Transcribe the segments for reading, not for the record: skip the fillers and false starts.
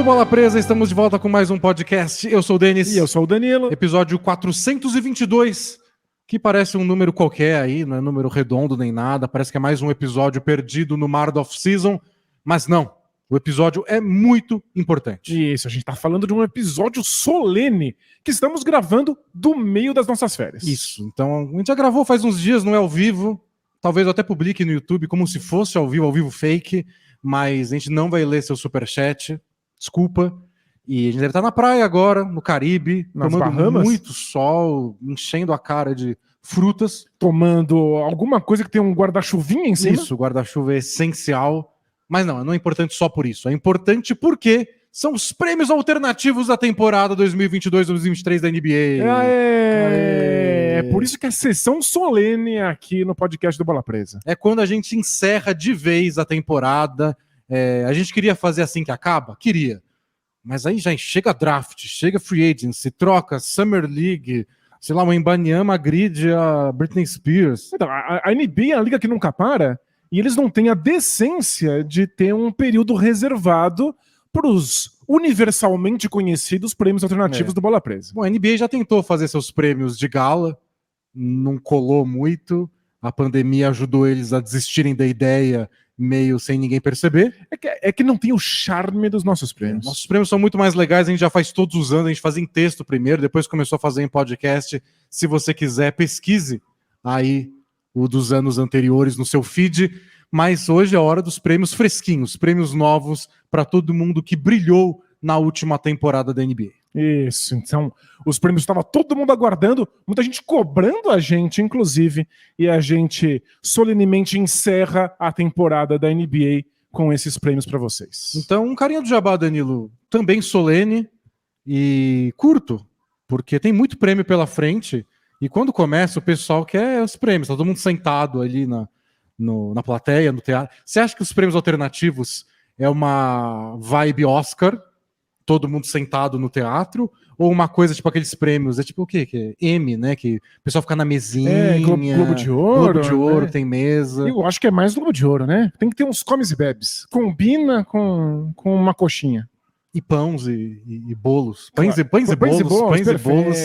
Bola Presa, estamos de volta com mais um podcast. Eu sou o Denis. E eu sou o Danilo. Episódio 422, que parece um número qualquer aí, não é número redondo nem nada, parece que é mais um episódio perdido no mar da off-season, mas não, o episódio é muito importante. Isso, a gente tá falando de um episódio solene que estamos gravando do meio das nossas férias. Isso, então a gente já gravou faz uns dias, não é ao vivo, talvez eu até publique no YouTube como se fosse ao vivo fake, mas a gente não vai ler seu superchat, desculpa. E a gente deve estar na praia agora, no Caribe, Nas tomando Bahamas? muito sol, enchendo a cara de frutas. Tomando alguma coisa que tem um guarda-chuvinha em cima. Isso, o guarda-chuva é essencial. Mas não é importante só por isso. É importante porque são os prêmios alternativos da temporada 2022-2023 da NBA. É por isso que é sessão solene aqui no podcast do Bola Presa. É quando a gente encerra de vez a temporada. A gente queria fazer assim que acaba? Queria. Mas aí já chega draft, chega free agency, troca, Summer League, sei lá, o Embanyama agride a Britney Spears. Então, a NBA é a liga que nunca para e eles não têm a decência de ter um período reservado para os universalmente conhecidos prêmios alternativos do Bola Presa. Bom, a NBA já tentou fazer seus prêmios de gala, não colou muito, a pandemia ajudou eles a desistirem da ideia meio sem ninguém perceber. É que não tem o charme dos nossos prêmios. Nossos prêmios são muito mais legais, a gente já faz todos os anos, a gente fazia em texto primeiro, depois começou a fazer em podcast. Se você quiser, pesquise aí o dos anos anteriores no seu feed, mas hoje é a hora dos prêmios fresquinhos, prêmios novos para todo mundo que brilhou na última temporada da NBA. Isso, então os prêmios estava todo mundo aguardando, muita gente cobrando a gente, inclusive, e a gente solenemente encerra a temporada da NBA com esses prêmios para vocês. Então, um carinha do Jabá, Danilo, também solene e curto, porque tem muito prêmio pela frente, e quando começa o pessoal quer os prêmios, tá todo mundo sentado ali na plateia, no teatro. Você acha que os prêmios alternativos é uma vibe Oscar, todo mundo sentado no teatro, ou uma coisa tipo aqueles prêmios, é tipo o quê? Que é M, né? Que o pessoal fica na mesinha. Globo de Ouro. Globo de Ouro, né? tem mesa. Eu acho que é mais Globo de Ouro, né? Tem que ter uns comes e bebes. Combina com uma coxinha. E pães e bolos. Pães e bolos.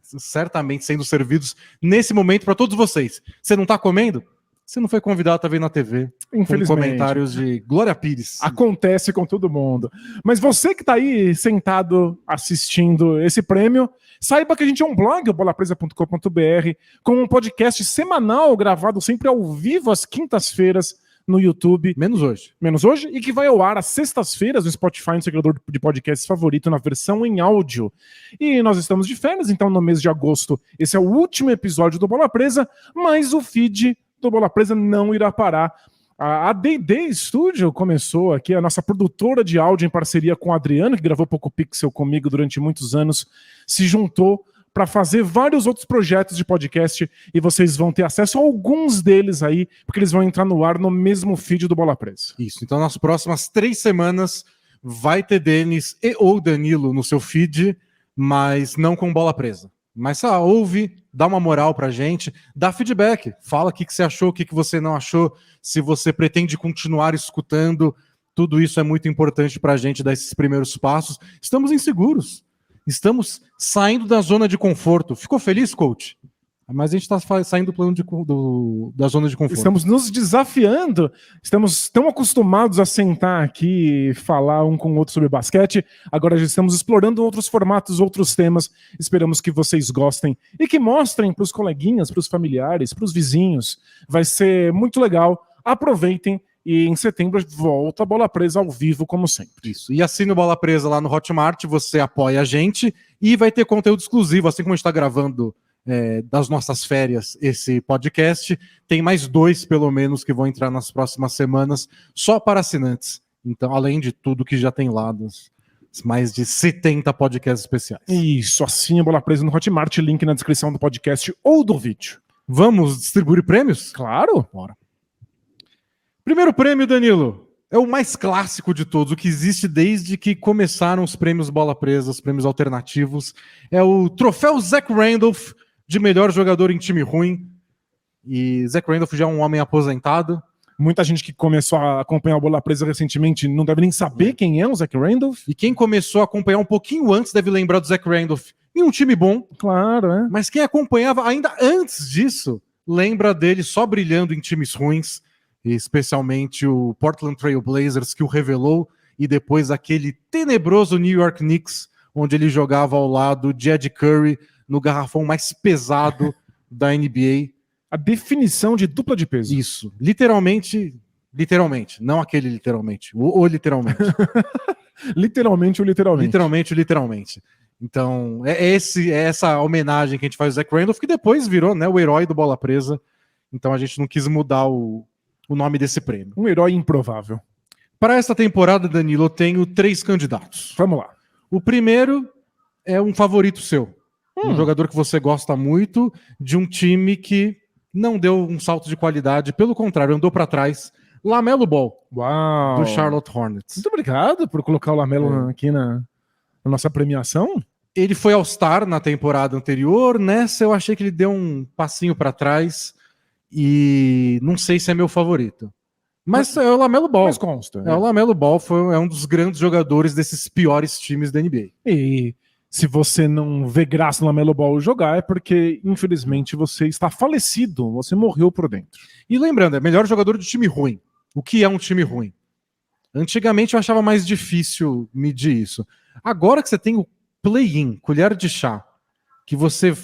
Certamente sendo servidos nesse momento para todos vocês. Você não tá comendo? Você não foi convidado a ver na TV. Infelizmente. Com comentários de Glória Pires. Acontece com todo mundo. Mas você que tá aí sentado assistindo esse prêmio, saiba que a gente é um blog, o bolapresa.com.br, com um podcast semanal gravado sempre ao vivo às quintas-feiras no YouTube. Menos hoje. E que vai ao ar às sextas-feiras no Spotify, no seu criador de podcasts favorito, na versão em áudio. E nós estamos de férias, então no mês de agosto esse é o último episódio do Bola Presa, mas o feed do Bola Presa não irá parar. A D&D Studio começou aqui, a nossa produtora de áudio em parceria com o Adriano, que gravou Poco Pixel comigo durante muitos anos, se juntou para fazer vários outros projetos de podcast e vocês vão ter acesso a alguns deles aí, porque eles vão entrar no ar no mesmo feed do Bola Presa. Isso, então nas próximas 3 semanas vai ter Denis e ou Danilo no seu feed, mas não com Bola Presa. Mas ouve, dá uma moral pra gente, dá feedback, fala o que você achou, o que você não achou, se você pretende continuar escutando, tudo isso é muito importante pra gente dar esses primeiros passos. Estamos inseguros, estamos saindo da zona de conforto. Ficou feliz, coach? Mas a gente está saindo da zona de conforto. Estamos nos desafiando, estamos tão acostumados a sentar aqui e falar um com o outro sobre basquete, agora já estamos explorando outros formatos, outros temas, esperamos que vocês gostem e que mostrem para os coleguinhas, para os familiares, para os vizinhos, vai ser muito legal, aproveitem e em setembro volta a Bola Presa ao vivo como sempre. Isso, e assine o Bola Presa lá no Hotmart, você apoia a gente e vai ter conteúdo exclusivo, assim como a gente está gravando das nossas férias esse podcast, tem mais 2 pelo menos que vão entrar nas próximas semanas só para assinantes, então além de tudo que já tem lá dos mais de 70 podcasts especiais. Isso, assine a Bola Presa no Hotmart, link na descrição do podcast ou do vídeo. Vamos distribuir prêmios? Claro. Bora. Primeiro prêmio, Danilo, é o mais clássico de todos, o que existe desde que começaram os prêmios Bola Presa, os prêmios alternativos, é o troféu Zach Randolph de melhor jogador em time ruim. E Zach Randolph já é um homem aposentado, Muita gente que começou a acompanhar o Bola Presa recentemente não deve nem saber quem é o Zach Randolph. E quem começou a acompanhar um pouquinho antes deve lembrar do Zach Randolph em um time bom. Claro, é. Mas quem acompanhava ainda antes disso, lembra dele só brilhando em times ruins, especialmente o Portland Trail Blazers, que o revelou, e depois aquele tenebroso New York Knicks, onde ele jogava ao lado de Ed Curry no garrafão mais pesado da NBA. A definição de dupla de peso. Isso, literalmente, não aquele literalmente, o literalmente. Literalmente o literalmente. Literalmente. Então, é essa homenagem que a gente faz ao Zach Randolph, que depois virou, né, o herói do Bola Presa. Então a gente não quis mudar o nome desse prêmio. Um herói improvável. Para esta temporada, Danilo, eu tenho 3 candidatos. Vamos lá. O primeiro é um favorito seu. Um jogador que você gosta muito, de um time que não deu um salto de qualidade, pelo contrário, andou para trás. LaMelo Ball, Uau. do Charlotte Hornets. Muito obrigado por colocar o Lamelo aqui na nossa premiação. Ele foi All-Star na temporada anterior. Nessa eu achei que ele deu um passinho para trás e não sei se é meu favorito. Mas é o LaMelo Ball. Mas consta. O LaMelo Ball é um dos grandes jogadores desses piores times da NBA. E se você não vê graça no LaMelo Ball jogar, é porque, infelizmente, você está falecido. Você morreu por dentro. E lembrando, é melhor jogador de time ruim. O que é um time ruim? Antigamente eu achava mais difícil medir isso. Agora que você tem o play-in, colher de chá, que você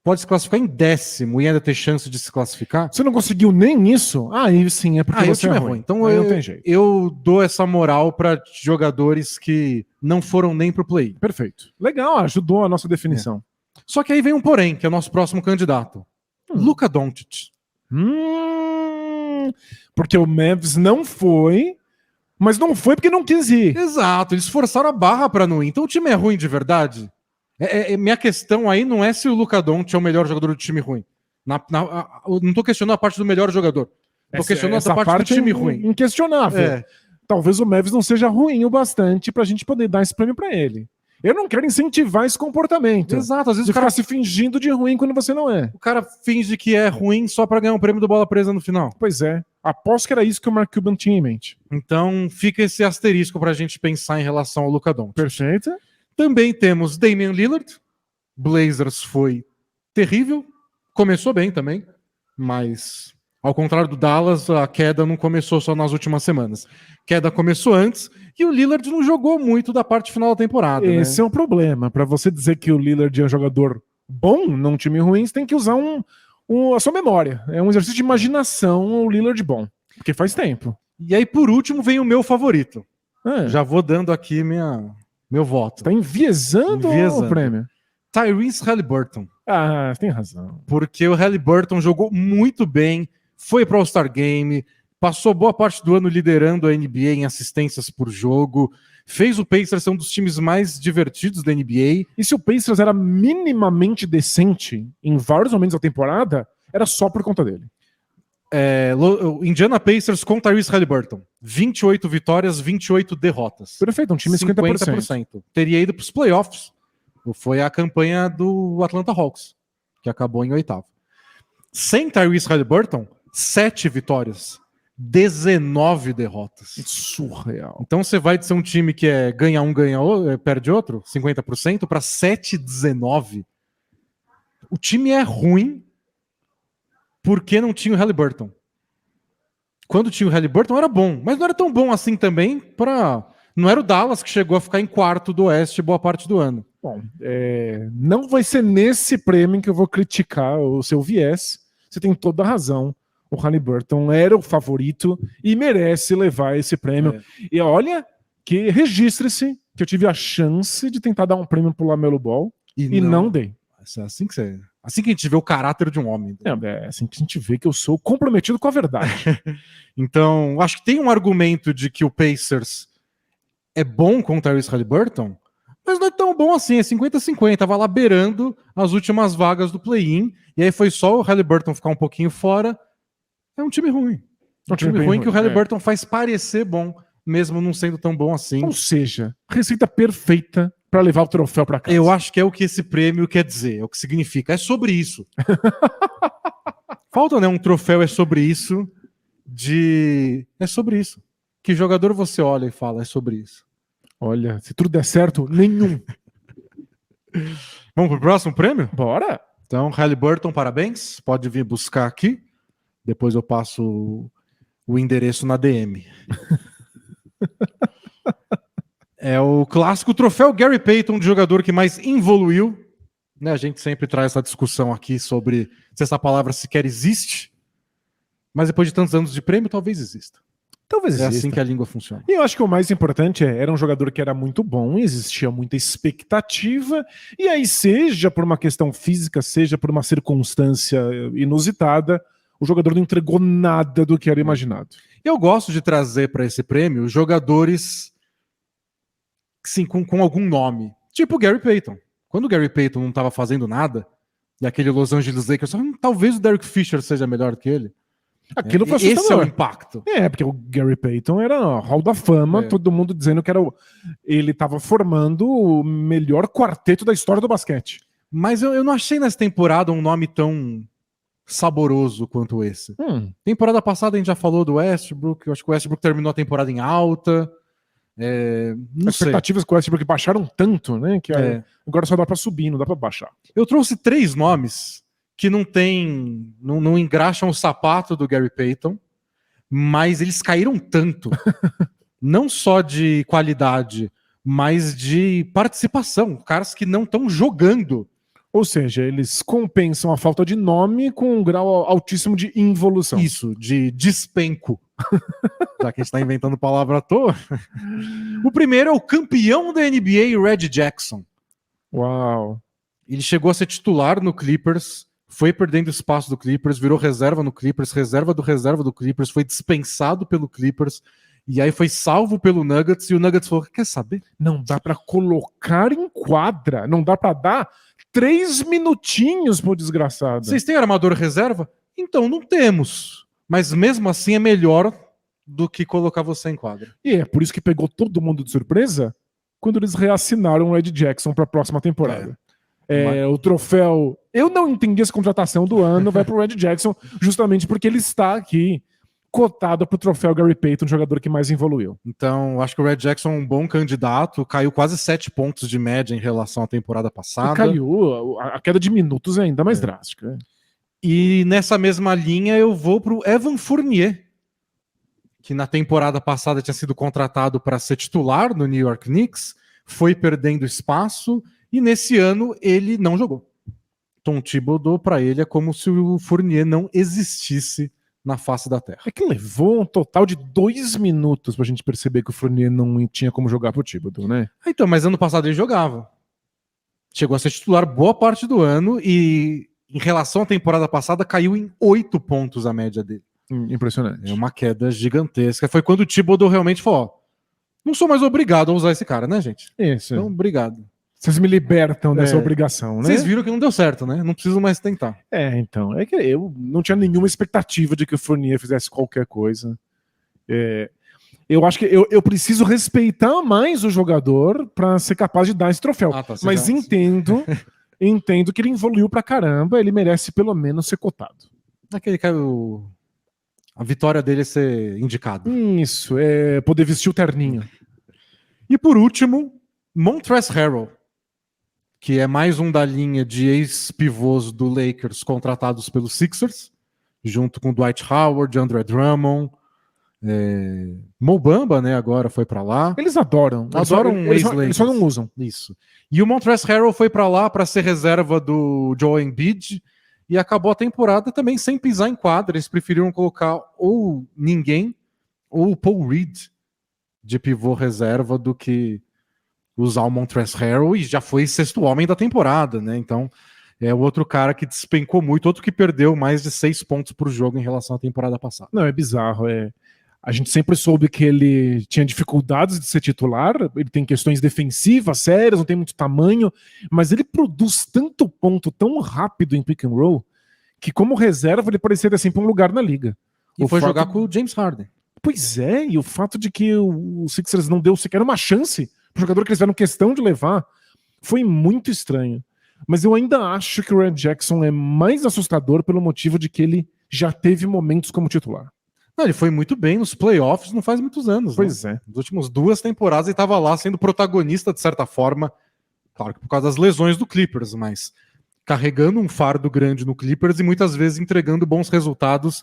pode se classificar em 10º e ainda ter chance de se classificar. Você não conseguiu nem isso? Aí sim, é porque você é ruim. Então não tem jeito. Eu dou essa moral para jogadores que não foram nem pro play. Perfeito. Legal, ajudou a nossa definição. Só que aí vem um porém, que é o nosso próximo candidato. Luka Doncic. Porque o Mavs não foi, mas não foi porque não quis ir. Exato, eles forçaram a barra para não ir. Então o time é ruim de verdade? Minha questão aí não é se o Luka Doncic é o melhor jogador do time ruim. Não tô questionando a parte do melhor jogador. Tô questionando essa parte do time ruim. Inquestionável. Talvez o Mavs não seja ruim o bastante pra gente poder dar esse prêmio pra ele. Eu não quero incentivar esse comportamento. Exato, às vezes o cara se fingindo de ruim quando você não é. O cara finge que é ruim só pra ganhar um prêmio do Bola Presa no final. Pois é. Aposto que era isso que o Mark Cuban tinha em mente. Então fica esse asterisco pra gente pensar em relação ao Luka Doncic. Perfeito. Também temos Damian Lillard. Blazers foi terrível. Começou bem também, mas ao contrário do Dallas, a queda não começou só nas últimas semanas. A queda começou antes e o Lillard não jogou muito da parte final da temporada. Esse é um problema. Para você dizer que o Lillard é um jogador bom num time ruim, você tem que usar a sua memória. É um exercício de imaginação o Lillard bom, porque faz tempo. E aí, por último, vem o meu favorito. Já vou dando aqui meu voto. Tá enviesando o prêmio. Tyrese Haliburton. Ah, tem razão. Porque o Haliburton jogou muito bem, foi para o All-Star Game, passou boa parte do ano liderando a NBA em assistências por jogo, fez o Pacers ser um dos times mais divertidos da NBA. E se o Pacers era minimamente decente em vários momentos da temporada, era só por conta dele. Indiana Pacers com Tyrese Haliburton. 28 vitórias, 28 derrotas. Perfeito, um time 50%. Teria ido para os playoffs. Foi a campanha do Atlanta Hawks, que acabou em 8º. Sem Tyrese Haliburton, 7 vitórias, 19 derrotas. Surreal. Então você vai de ser um time que ganha um, perde outro, 50%, para 7-19. O time é ruim porque não tinha o Haliburton. Quando tinha o Haliburton era bom, mas não era tão bom assim também para... Não era o Dallas que chegou a ficar em 4º do Oeste boa parte do ano. Bom, não vai ser nesse prêmio que eu vou criticar o seu viés. Você tem toda a razão. O Haliburton era o favorito e merece levar esse prêmio. E olha, que registre-se que eu tive a chance de tentar dar um prêmio pro LaMelo Ball e não dei. Assim que a gente vê o caráter de um homem. É assim que a gente vê que eu sou comprometido com a verdade. Então, acho que tem um argumento de que o Pacers é bom com o Tyrese Haliburton, mas não é tão bom assim, é 50-50, tava lá beirando as últimas vagas do play-in, e aí foi só o Haliburton ficar um pouquinho fora. É um time ruim. Um time ruim que o Haliburton faz parecer bom, mesmo não sendo tão bom assim. Ou seja, receita perfeita para levar o troféu para casa. Eu acho que é o que esse prêmio quer dizer, é o que significa. É sobre isso. Falta, né, um troféu é sobre isso É sobre isso. Que jogador você olha e fala, é sobre isso. Olha, se tudo der certo, nenhum. Vamos pro próximo prêmio? Bora? Então, Halliburton, parabéns. Pode vir buscar aqui. Depois eu passo o endereço na DM. É o clássico troféu Gary Payton, de jogador que mais evoluiu. Né, a gente sempre traz essa discussão aqui sobre se essa palavra sequer existe. Mas depois de tantos anos de prêmio, talvez exista. Talvez É exista. assim que a língua funciona. E eu acho que o mais importante era um jogador que era muito bom, existia muita expectativa, e aí, seja por uma questão física, seja por uma circunstância inusitada, o jogador não entregou nada do que era imaginado. Eu gosto de trazer para esse prêmio jogadores sim, com algum nome. Tipo o Gary Payton. Quando o Gary Payton não estava fazendo nada, e aquele Los Angeles Lakers, talvez o Derek Fisher seja melhor que ele. Aquilo foi Esse é o assustador. impacto. Porque o Gary Payton era Hall da Fama, todo mundo dizendo que ele estava formando o melhor quarteto da história do basquete. Mas eu não achei nessa temporada um nome tão saboroso quanto esse. Temporada passada a gente já falou do Westbrook, eu acho que o Westbrook terminou a temporada em alta. As expectativas com o Westbrook baixaram tanto, né? Que agora só dá pra subir, não dá pra baixar. Eu trouxe 3 nomes que não engraxam o sapato do Gary Payton, mas eles caíram tanto, não só de qualidade, mas de participação, caras que não estão jogando. Ou seja, eles compensam a falta de nome com um grau altíssimo de involução. Isso, de despenco. Já que a gente está inventando palavra à toa. O primeiro é o campeão da NBA, Red Jackson. Uau. Ele chegou a ser titular no Clippers, foi perdendo espaço do Clippers, virou reserva no Clippers, reserva do Clippers, foi dispensado pelo Clippers, e aí foi salvo pelo Nuggets, e o Nuggets falou, quer saber? Não dá pra colocar em quadra, não dá pra dar 3 minutinhos pro desgraçado. Vocês têm armador reserva? Então não temos, mas mesmo assim é melhor do que colocar você em quadra. E é por isso que pegou todo mundo de surpresa quando eles reassinaram o Red Jackson pra próxima temporada. O troféu, eu não entendi essa contratação do ano, vai pro Red Jackson justamente porque ele está aqui cotado pro troféu Gary Payton, jogador que mais evoluiu. Então, acho que o Red Jackson é um bom candidato, caiu quase 7 pontos de média em relação à temporada passada. Caiu, a queda de minutos é ainda mais drástica. E nessa mesma linha eu vou pro Evan Fournier, que na temporada passada tinha sido contratado para ser titular no New York Knicks, foi perdendo espaço, e nesse ano ele não jogou. Tom Thibodeau, para ele, é como se o Fournier não existisse na face da Terra. É que levou um total de 2 minutos pra gente perceber que o Fournier não tinha como jogar pro Thibodeau, né? Então, mas ano passado ele jogava. Chegou a ser titular boa parte do ano e, em relação à temporada passada, caiu em 8 pontos a média dele. Impressionante. É uma queda gigantesca. Foi quando o Thibodeau realmente falou, ó, não sou mais obrigado a usar esse cara, né, gente? Isso. Então, obrigado. Vocês me libertam dessa obrigação, né? Vocês viram que não deu certo, né? Não preciso mais tentar. Então. É que eu não tinha nenhuma expectativa de que o Fournier fizesse qualquer coisa. Eu acho que eu preciso respeitar mais o jogador pra ser capaz de dar esse troféu. Mas entendo que ele evoluiu pra caramba, ele merece pelo menos ser cotado. Aquele cara, a vitória dele é ser indicado. Isso, poder vestir o terninho. E por último, Montrezl Harrell, que é mais um da linha de ex-pivôs do Lakers contratados pelos Sixers, junto com Dwight Howard, Andre Drummond, Mo Bamba, né, agora foi pra lá. Eles adoram ex-Lakers. Eles só não usam. Isso. E o Montrezl Harrell foi pra lá para ser reserva do Joel Embiid e acabou a temporada também sem pisar em quadra. Eles preferiram colocar ou ninguém ou o Paul Reed de pivô reserva do que usar o Montrezl Harrell, e já foi 6º homem da temporada, né? Então é o outro cara que despencou muito, outro que perdeu mais de 6 pontos por jogo em relação à temporada passada. Não, é bizarro. A gente sempre soube que ele tinha dificuldades de ser titular, ele tem questões defensivas sérias, não tem muito tamanho, mas ele produz tanto ponto tão rápido em pick and roll que, como reserva, ele parecia ter sempre um lugar na liga. E foi jogar com o James Harden. Pois é, e o fato de que o Sixers não deu sequer uma chance pro jogador que eles tiveram questão de levar foi muito estranho. Mas eu ainda acho que o Red Jackson é mais assustador pelo motivo de que ele já teve momentos como titular. Não, ele foi muito bem nos playoffs não faz muitos anos. Pois né? é. Nas últimas 2 temporadas ele estava lá sendo protagonista de certa forma, claro que por causa das lesões do Clippers, mas carregando um fardo grande no Clippers e muitas vezes entregando bons resultados.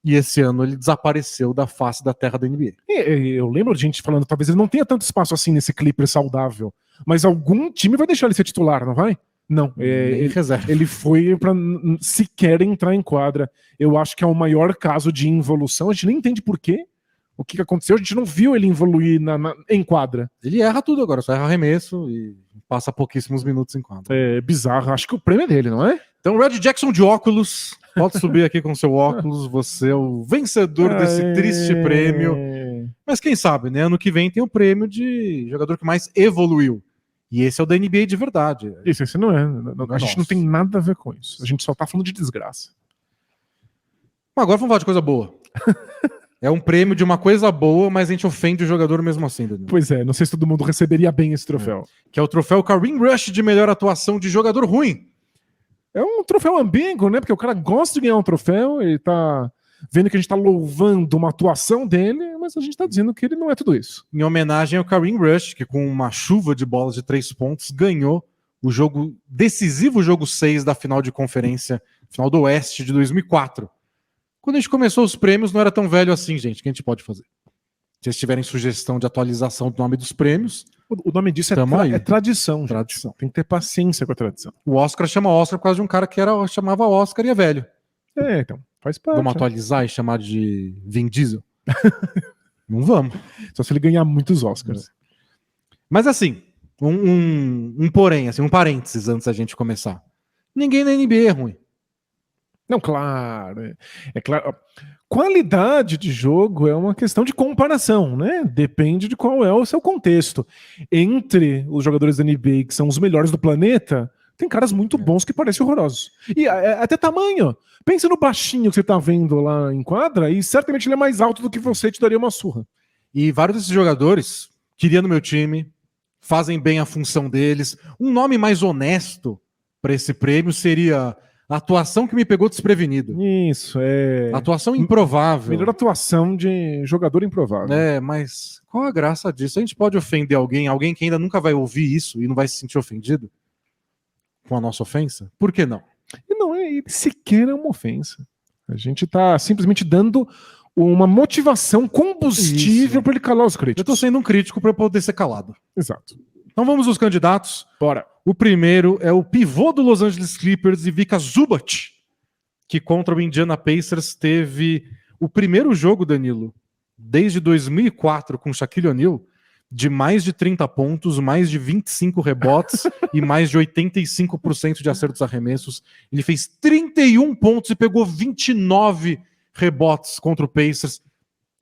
E esse ano ele desapareceu da face da terra da NBA. Eu lembro de gente falando, talvez ele não tenha tanto espaço assim nesse Clippers saudável, mas algum time vai deixar ele ser titular, não vai? Não, ele foi para sequer entrar em quadra. Eu acho que é o maior caso de involução. A gente nem entende por quê. O que aconteceu? A gente não viu ele evoluir em quadra. Ele erra tudo agora, só erra arremesso e passa pouquíssimos minutos em quadra. É bizarro. Acho que o prêmio é dele, não é? Então, Red Jackson de óculos, pode subir aqui com seu óculos. Você é o vencedor desse triste prêmio. Mas quem sabe, né? Ano que vem tem o prêmio de jogador que mais evoluiu. E esse é o da NBA de verdade. Esse não é. A gente não tem nada a ver com isso. A gente só tá falando de desgraça. Agora vamos falar de coisa boa. É um prêmio de uma coisa boa, mas a gente ofende o jogador mesmo assim, Danilo. Pois é, não sei se todo mundo receberia bem esse troféu. Que é o troféu Kareem Rush de melhor atuação de jogador ruim. É um troféu ambíguo, né? Porque o cara gosta de ganhar um troféu, ele tá vendo que a gente tá louvando uma atuação dele, mas a gente tá dizendo que ele não é tudo isso. Em homenagem ao Kareem Rush, que com uma chuva de bolas de 3 pontos ganhou o jogo decisivo, jogo 6 da final de conferência, final do Oeste de 2004. Quando a gente começou os prêmios, não era tão velho assim, gente. O que a gente pode fazer? Se vocês tiverem sugestão de atualização do nome dos prêmios... O nome disso é tradição. Tradição. Tem que ter paciência com a tradição. O Oscar chama Oscar por causa de um cara que chamava Oscar e é velho. Então, faz parte. Vamos atualizar e chamar de Vin Diesel? Não vamos. Só se ele ganhar muitos Oscars. Mas assim, um porém, assim, um parênteses antes da gente começar. Ninguém na NBA é ruim. Não, claro. É claro. Qualidade de jogo é uma questão de comparação, né? Depende de qual é o seu contexto. Entre os jogadores da NBA, que são os melhores do planeta, tem caras muito bons que parecem horrorosos. E até tamanho. Pensa no baixinho que você tá vendo lá em quadra e certamente ele é mais alto do que você, te daria uma surra. E vários desses jogadores queriam no meu time, fazem bem a função deles. Um nome mais honesto para esse prêmio seria... Atuação que me pegou desprevenido. Isso, Atuação improvável. Melhor atuação de jogador improvável. Mas qual a graça disso? A gente pode ofender alguém que ainda nunca vai ouvir isso e não vai se sentir ofendido com a nossa ofensa? Por que não? E não é sequer uma ofensa. A gente tá simplesmente dando uma motivação, combustível para ele calar os críticos. Eu tô sendo um crítico para poder ser calado. Exato. Então vamos aos candidatos. Bora. O primeiro é o pivô do Los Angeles Clippers, Ivica Zubac, que contra o Indiana Pacers teve o primeiro jogo, Danilo, desde 2004 com Shaquille O'Neal, de mais de 30 pontos, mais de 25 rebotes e mais de 85% de acertos arremessos. Ele fez 31 pontos e pegou 29 rebotes contra o Pacers.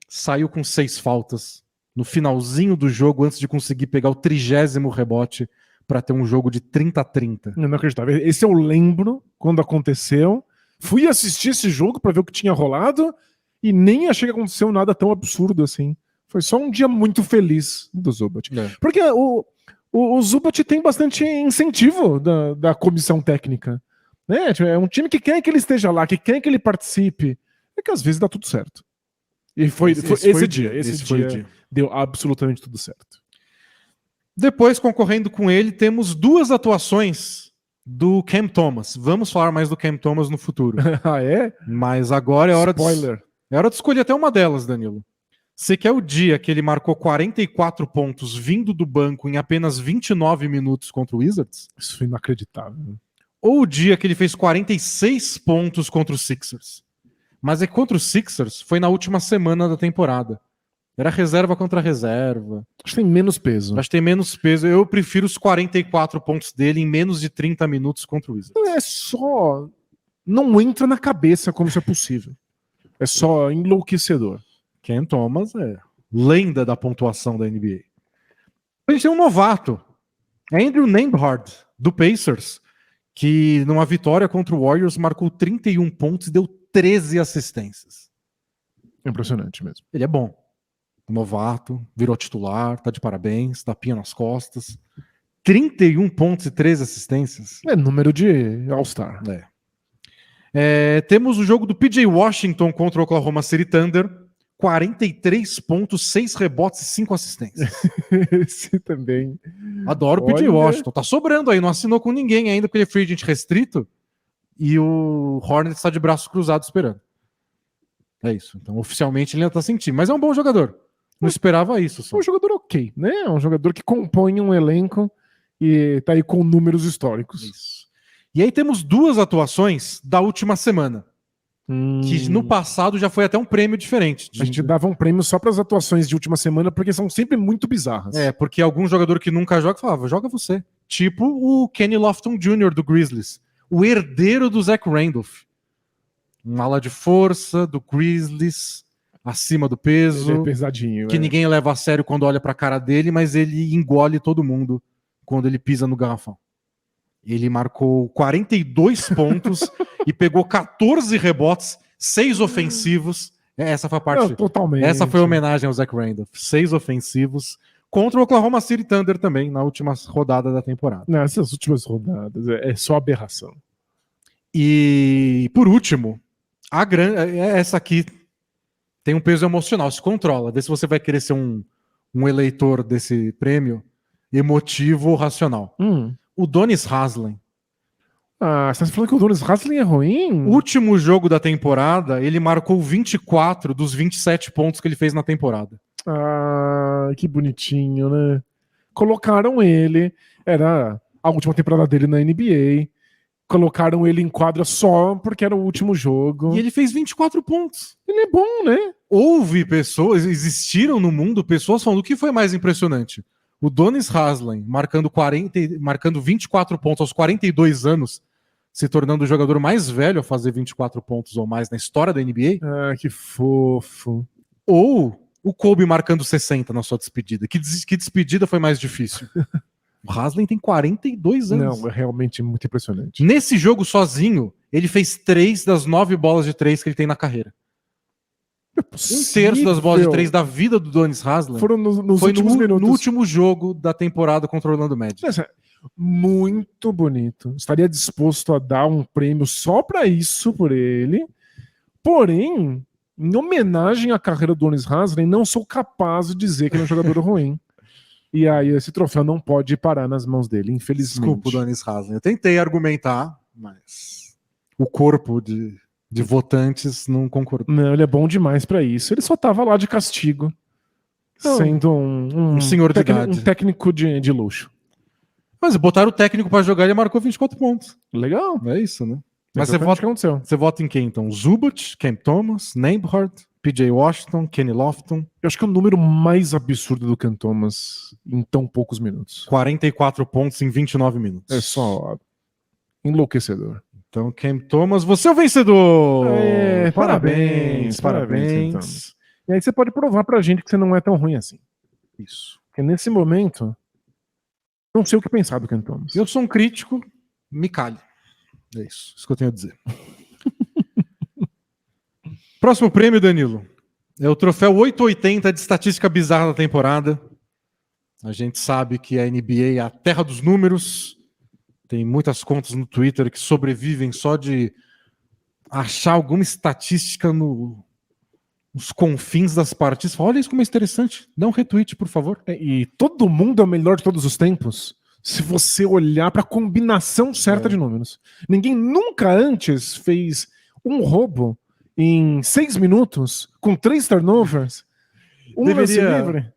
Saiu com 6 faltas no finalzinho do jogo, antes de conseguir pegar o 30º rebote para ter um jogo de 30-30. Eu não acreditava. Esse eu lembro quando aconteceu. Fui assistir esse jogo para ver o que tinha rolado e nem achei que aconteceu nada tão absurdo assim. Foi só um dia muito feliz do Zubac. Porque o Zubac tem bastante incentivo da comissão técnica. Né? É um time que quer que ele esteja lá, que quer que ele participe. É que às vezes dá tudo certo. E esse dia deu absolutamente tudo certo. Depois, concorrendo com ele, temos 2 atuações do Cam Thomas. Vamos falar mais do Cam Thomas no futuro. Ah, é? Mas agora é hora Spoiler. É hora de escolher até uma delas, Danilo. Você quer o dia que ele marcou 44 pontos vindo do banco em apenas 29 minutos contra o Wizards? Isso foi inacreditável. Ou o dia que ele fez 46 pontos contra os Sixers? Mas é que contra os Sixers foi na última semana da temporada. Era reserva contra reserva. Acho que tem menos peso. Acho que tem menos peso. Eu prefiro os 44 pontos dele em menos de 30 minutos contra o Wizards. Não é só... Não entra na cabeça como isso é possível. É só enlouquecedor. Cam Thomas é lenda da pontuação da NBA. A gente tem um novato. Andrew Nembhard, do Pacers, que numa vitória contra o Warriors marcou 31 pontos e deu 13 assistências. Impressionante mesmo. Ele é bom. Novato, virou titular, tá de parabéns, tapinha nas costas. 31 pontos e 13 assistências. É número de All-Star. Temos o jogo do PJ Washington contra o Oklahoma City Thunder. 43 pontos, 6 rebotes e 5 assistências. Esse também. Adoro o P.J. Olha. Washington. Tá sobrando aí, não assinou com ninguém ainda, porque ele é free agent restrito. E o Hornets está de braços cruzados esperando. É isso. Então, oficialmente, ele ainda tá sem time. Mas é um bom jogador. Não esperava isso. Só. É um jogador ok, né? É um jogador que compõe um elenco e tá aí com números históricos. Isso. E aí temos 2 atuações da última semana. Que no passado já foi até um prêmio diferente. A gente dava um prêmio só para as atuações de última semana, porque são sempre muito bizarras. É, porque algum jogador que nunca joga falava, joga você. Tipo o Kenny Lofton Jr. do Grizzlies. O herdeiro do Zach Randolph. Um ala de força do Grizzlies, acima do peso. Ele é pesadinho. Que ninguém leva a sério quando olha pra cara dele, mas ele engole todo mundo quando ele pisa no garrafão. Ele marcou 42 pontos e pegou 14 rebotes, 6 ofensivos. Essa foi a parte. Não, totalmente. Essa foi a homenagem ao Zach Randolph. 6 ofensivos contra o Oklahoma City Thunder também, na última rodada da temporada. Nessas últimas rodadas, é só aberração. E, por último, essa aqui tem um peso emocional, se controla. Vê se você vai querer ser um eleitor desse prêmio emotivo ou racional. O Donis Haslem. Você tá falando que o Donis Haslem é ruim? Último jogo da temporada, ele marcou 24 dos 27 pontos que ele fez na temporada. Que bonitinho, né? Colocaram ele, era a última temporada dele na NBA, colocaram ele em quadra só porque era o último jogo. E ele fez 24 pontos. Ele é bom, né? Existiram no mundo pessoas falando o que foi mais impressionante. O Donis Haslem marcando 24 pontos aos 42 anos, se tornando o jogador mais velho a fazer 24 pontos ou mais na história da NBA. Que fofo. Ou o Kobe marcando 60 na sua despedida. Que despedida foi mais difícil? O Haslem tem 42 anos. Não, é realmente muito impressionante. Nesse jogo sozinho, ele fez 3 das 9 bolas de 3 que ele tem na carreira. Um terço das bolas de 3 da vida do Donis Haslem foram nos foi últimos minutos. No último jogo da temporada contra o Orlando Magic. Muito bonito. Estaria disposto a dar um prêmio só para isso por ele. Porém, em homenagem à carreira do Donis Haslem, não sou capaz de dizer que ele é um jogador ruim. E aí esse troféu não pode parar nas mãos dele, infelizmente. Desculpa, Donis Haslem. Eu tentei argumentar, mas o corpo de votantes não concordou. Não, ele é bom demais pra isso. Ele só tava lá de castigo, sendo um senhor de idade. Um técnico de luxo. Mas botaram o técnico pra jogar e ele marcou 24 pontos. Legal. É isso, né? Mas você vota em quem, então? Zubat, Cam Thomas, Nembhard, P.J. Washington, Kenny Lofton. Eu acho que é o número mais absurdo do Cam Thomas em tão poucos minutos. 44 pontos em 29 minutos. É só enlouquecedor. Então, Cam Thomas, você é o vencedor! Parabéns. Então. E aí você pode provar pra gente que você não é tão ruim assim. Isso. Porque nesse momento, não sei o que pensar do Cam Thomas. Eu sou um crítico, me cale. É isso que eu tenho a dizer. Próximo prêmio, Danilo, é o troféu 880 de estatística bizarra da temporada. A gente sabe que a NBA é a terra dos números. Tem muitas contas no Twitter que sobrevivem só de achar alguma estatística nos confins das partidas. Olha isso como é interessante. Dá um retweet, por favor. E todo mundo é o melhor de todos os tempos se você olhar para a combinação certa de números. Ninguém nunca antes fez um roubo em 6 minutos com 3 turnovers. Lance livre.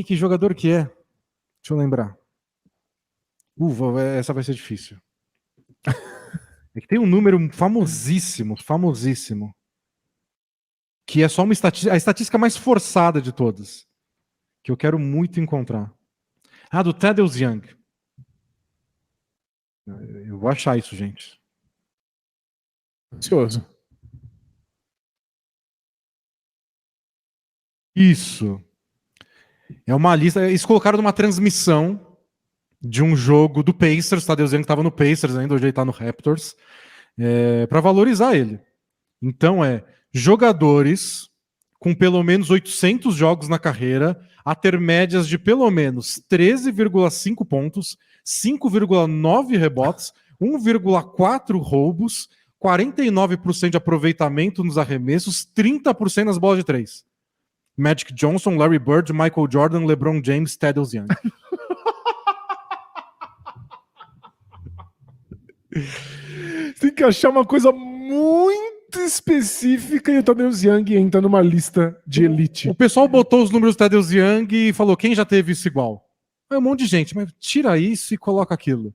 Que jogador que é? Deixa eu lembrar. Essa vai ser difícil. É que tem um número famosíssimo, que é só a estatística mais forçada de todas, que eu quero muito encontrar. Do Thaddeus Young. Eu vou achar isso, gente. Ansioso. Isso. É uma lista. Eles colocaram numa transmissão de um jogo do Pacers. O Thaddeus Young estava no Pacers ainda, hoje ele está no Raptors. Para valorizar ele. Então jogadores com pelo menos 800 jogos na carreira a ter médias de pelo menos 13,5 pontos, 5,9 rebotes, 1,4 roubos, 49% de aproveitamento nos arremessos, 30% nas bolas de 3. Magic Johnson, Larry Bird, Michael Jordan, LeBron James, Thaddeus Young. Tem que achar uma coisa muito específica e o Thaddeus Young entra numa lista de elite. O pessoal botou os números do Thaddeus Young e falou, quem já teve isso igual? Aí um monte de gente, mas tira isso e coloca aquilo.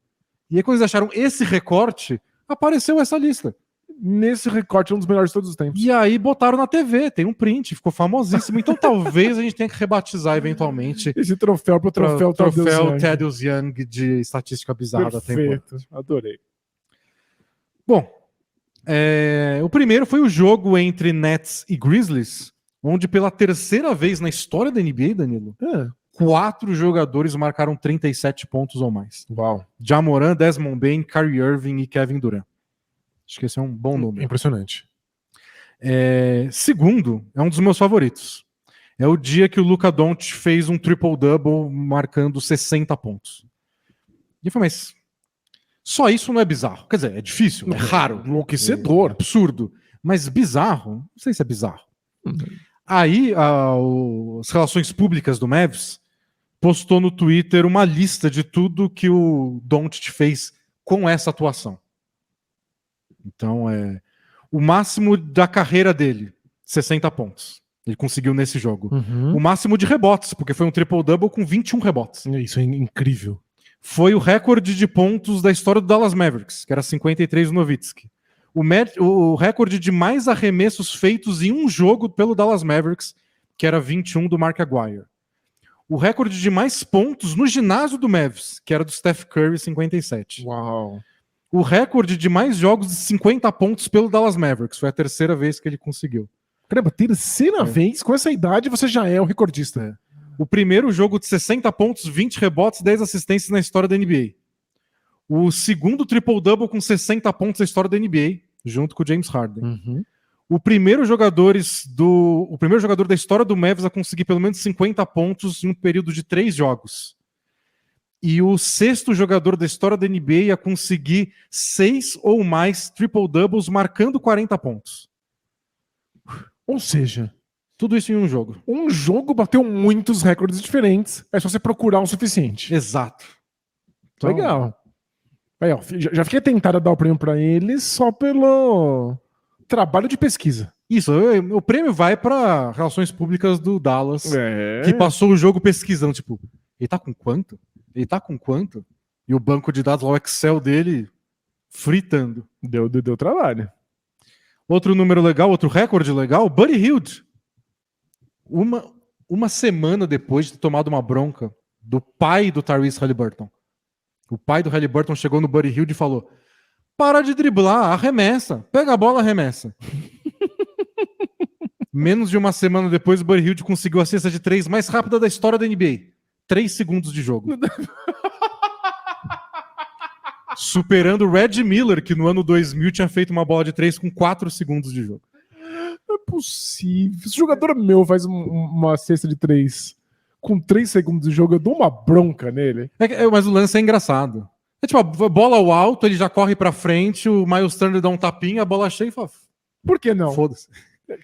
E aí quando eles acharam esse recorte, apareceu essa lista. Nesse recorte é um dos melhores de todos os tempos. E aí botaram na TV, tem um print, ficou famosíssimo. Então talvez a gente tenha que rebatizar eventualmente Esse troféu pro troféu Thaddeus Young de estatística bizarra da temporada. Perfeito, adorei. Bom, o primeiro foi o jogo entre Nets e Grizzlies, onde pela terceira vez na história da NBA, Danilo, 4 jogadores marcaram 37 pontos ou mais. Uau. Ja Morant, Desmond Bane, Kyrie Irving e Kevin Durant. Acho que esse é um bom número. Impressionante. Segundo, é um dos meus favoritos. É o dia que o Luka Doncic fez um triple-double marcando 60 pontos. E eu falei, mas só isso não é bizarro. Quer dizer, é difícil, é raro. Enlouquecedor. É absurdo. Mas bizarro? Não sei se é bizarro. Aí, as relações públicas do Mavs postou no Twitter uma lista de tudo que o Doncic fez com essa atuação. Então, o máximo da carreira dele, 60 pontos. Ele conseguiu nesse jogo. O máximo de rebotes, porque foi um triple-double com 21 rebotes. Isso é incrível. Foi o recorde de pontos da história do Dallas Mavericks, que era 53 do Nowitzki. O recorde de mais arremessos feitos em um jogo pelo Dallas Mavericks, que era 21 do Mark Aguirre. O recorde de mais pontos no ginásio do Mavs, que era do Steph Curry, 57. Uau. O recorde de mais jogos de 50 pontos pelo Dallas Mavericks. Foi a terceira vez que ele conseguiu. Caramba, terceira vez? Com essa idade você já é o recordista. O primeiro jogo de 60 pontos, 20 rebotes, 10 assistências na história da NBA. O segundo triple-double com 60 pontos na história da NBA, junto com o James Harden. O primeiro jogador da história do Mavs a conseguir pelo menos 50 pontos em um período de 3 jogos. E o sexto jogador da história da NBA a conseguir 6 ou mais triple-doubles marcando 40 pontos. Ou seja, tudo isso em um jogo. Um jogo bateu muitos recordes diferentes. É só você procurar o suficiente. Exato. Então, legal. Aí, ó, já fiquei tentado a dar o prêmio pra ele só pelo trabalho de pesquisa. Isso, o prêmio vai para relações públicas do Dallas, que passou o jogo pesquisando, tipo, ele tá com quanto? Ele tá com quanto? E o banco de dados lá, o Excel dele, fritando. Deu trabalho. Outro número legal, outro recorde legal, Buddy Hield. Uma semana depois de ter tomado uma bronca do pai do Tyrese Haliburton. O pai do Haliburton chegou no Buddy Hield e falou: para de driblar, arremessa. Pega a bola, arremessa. Menos de uma semana depois, o Buddy Hield conseguiu a cesta de 3 mais rápida da história da NBA. 3 segundos de jogo. Superando o Reggie Miller, que no ano 2000 tinha feito uma bola de 3 com 4 segundos de jogo. Não é possível. Esse jogador meu faz uma cesta de 3 com 3 segundos de jogo, eu dou uma bronca nele. Mas o lance é engraçado. É tipo, a bola ao alto, ele já corre pra frente, o Miles Turner dá um tapinha, a bola cheia e fala... Por que não? Foda-se.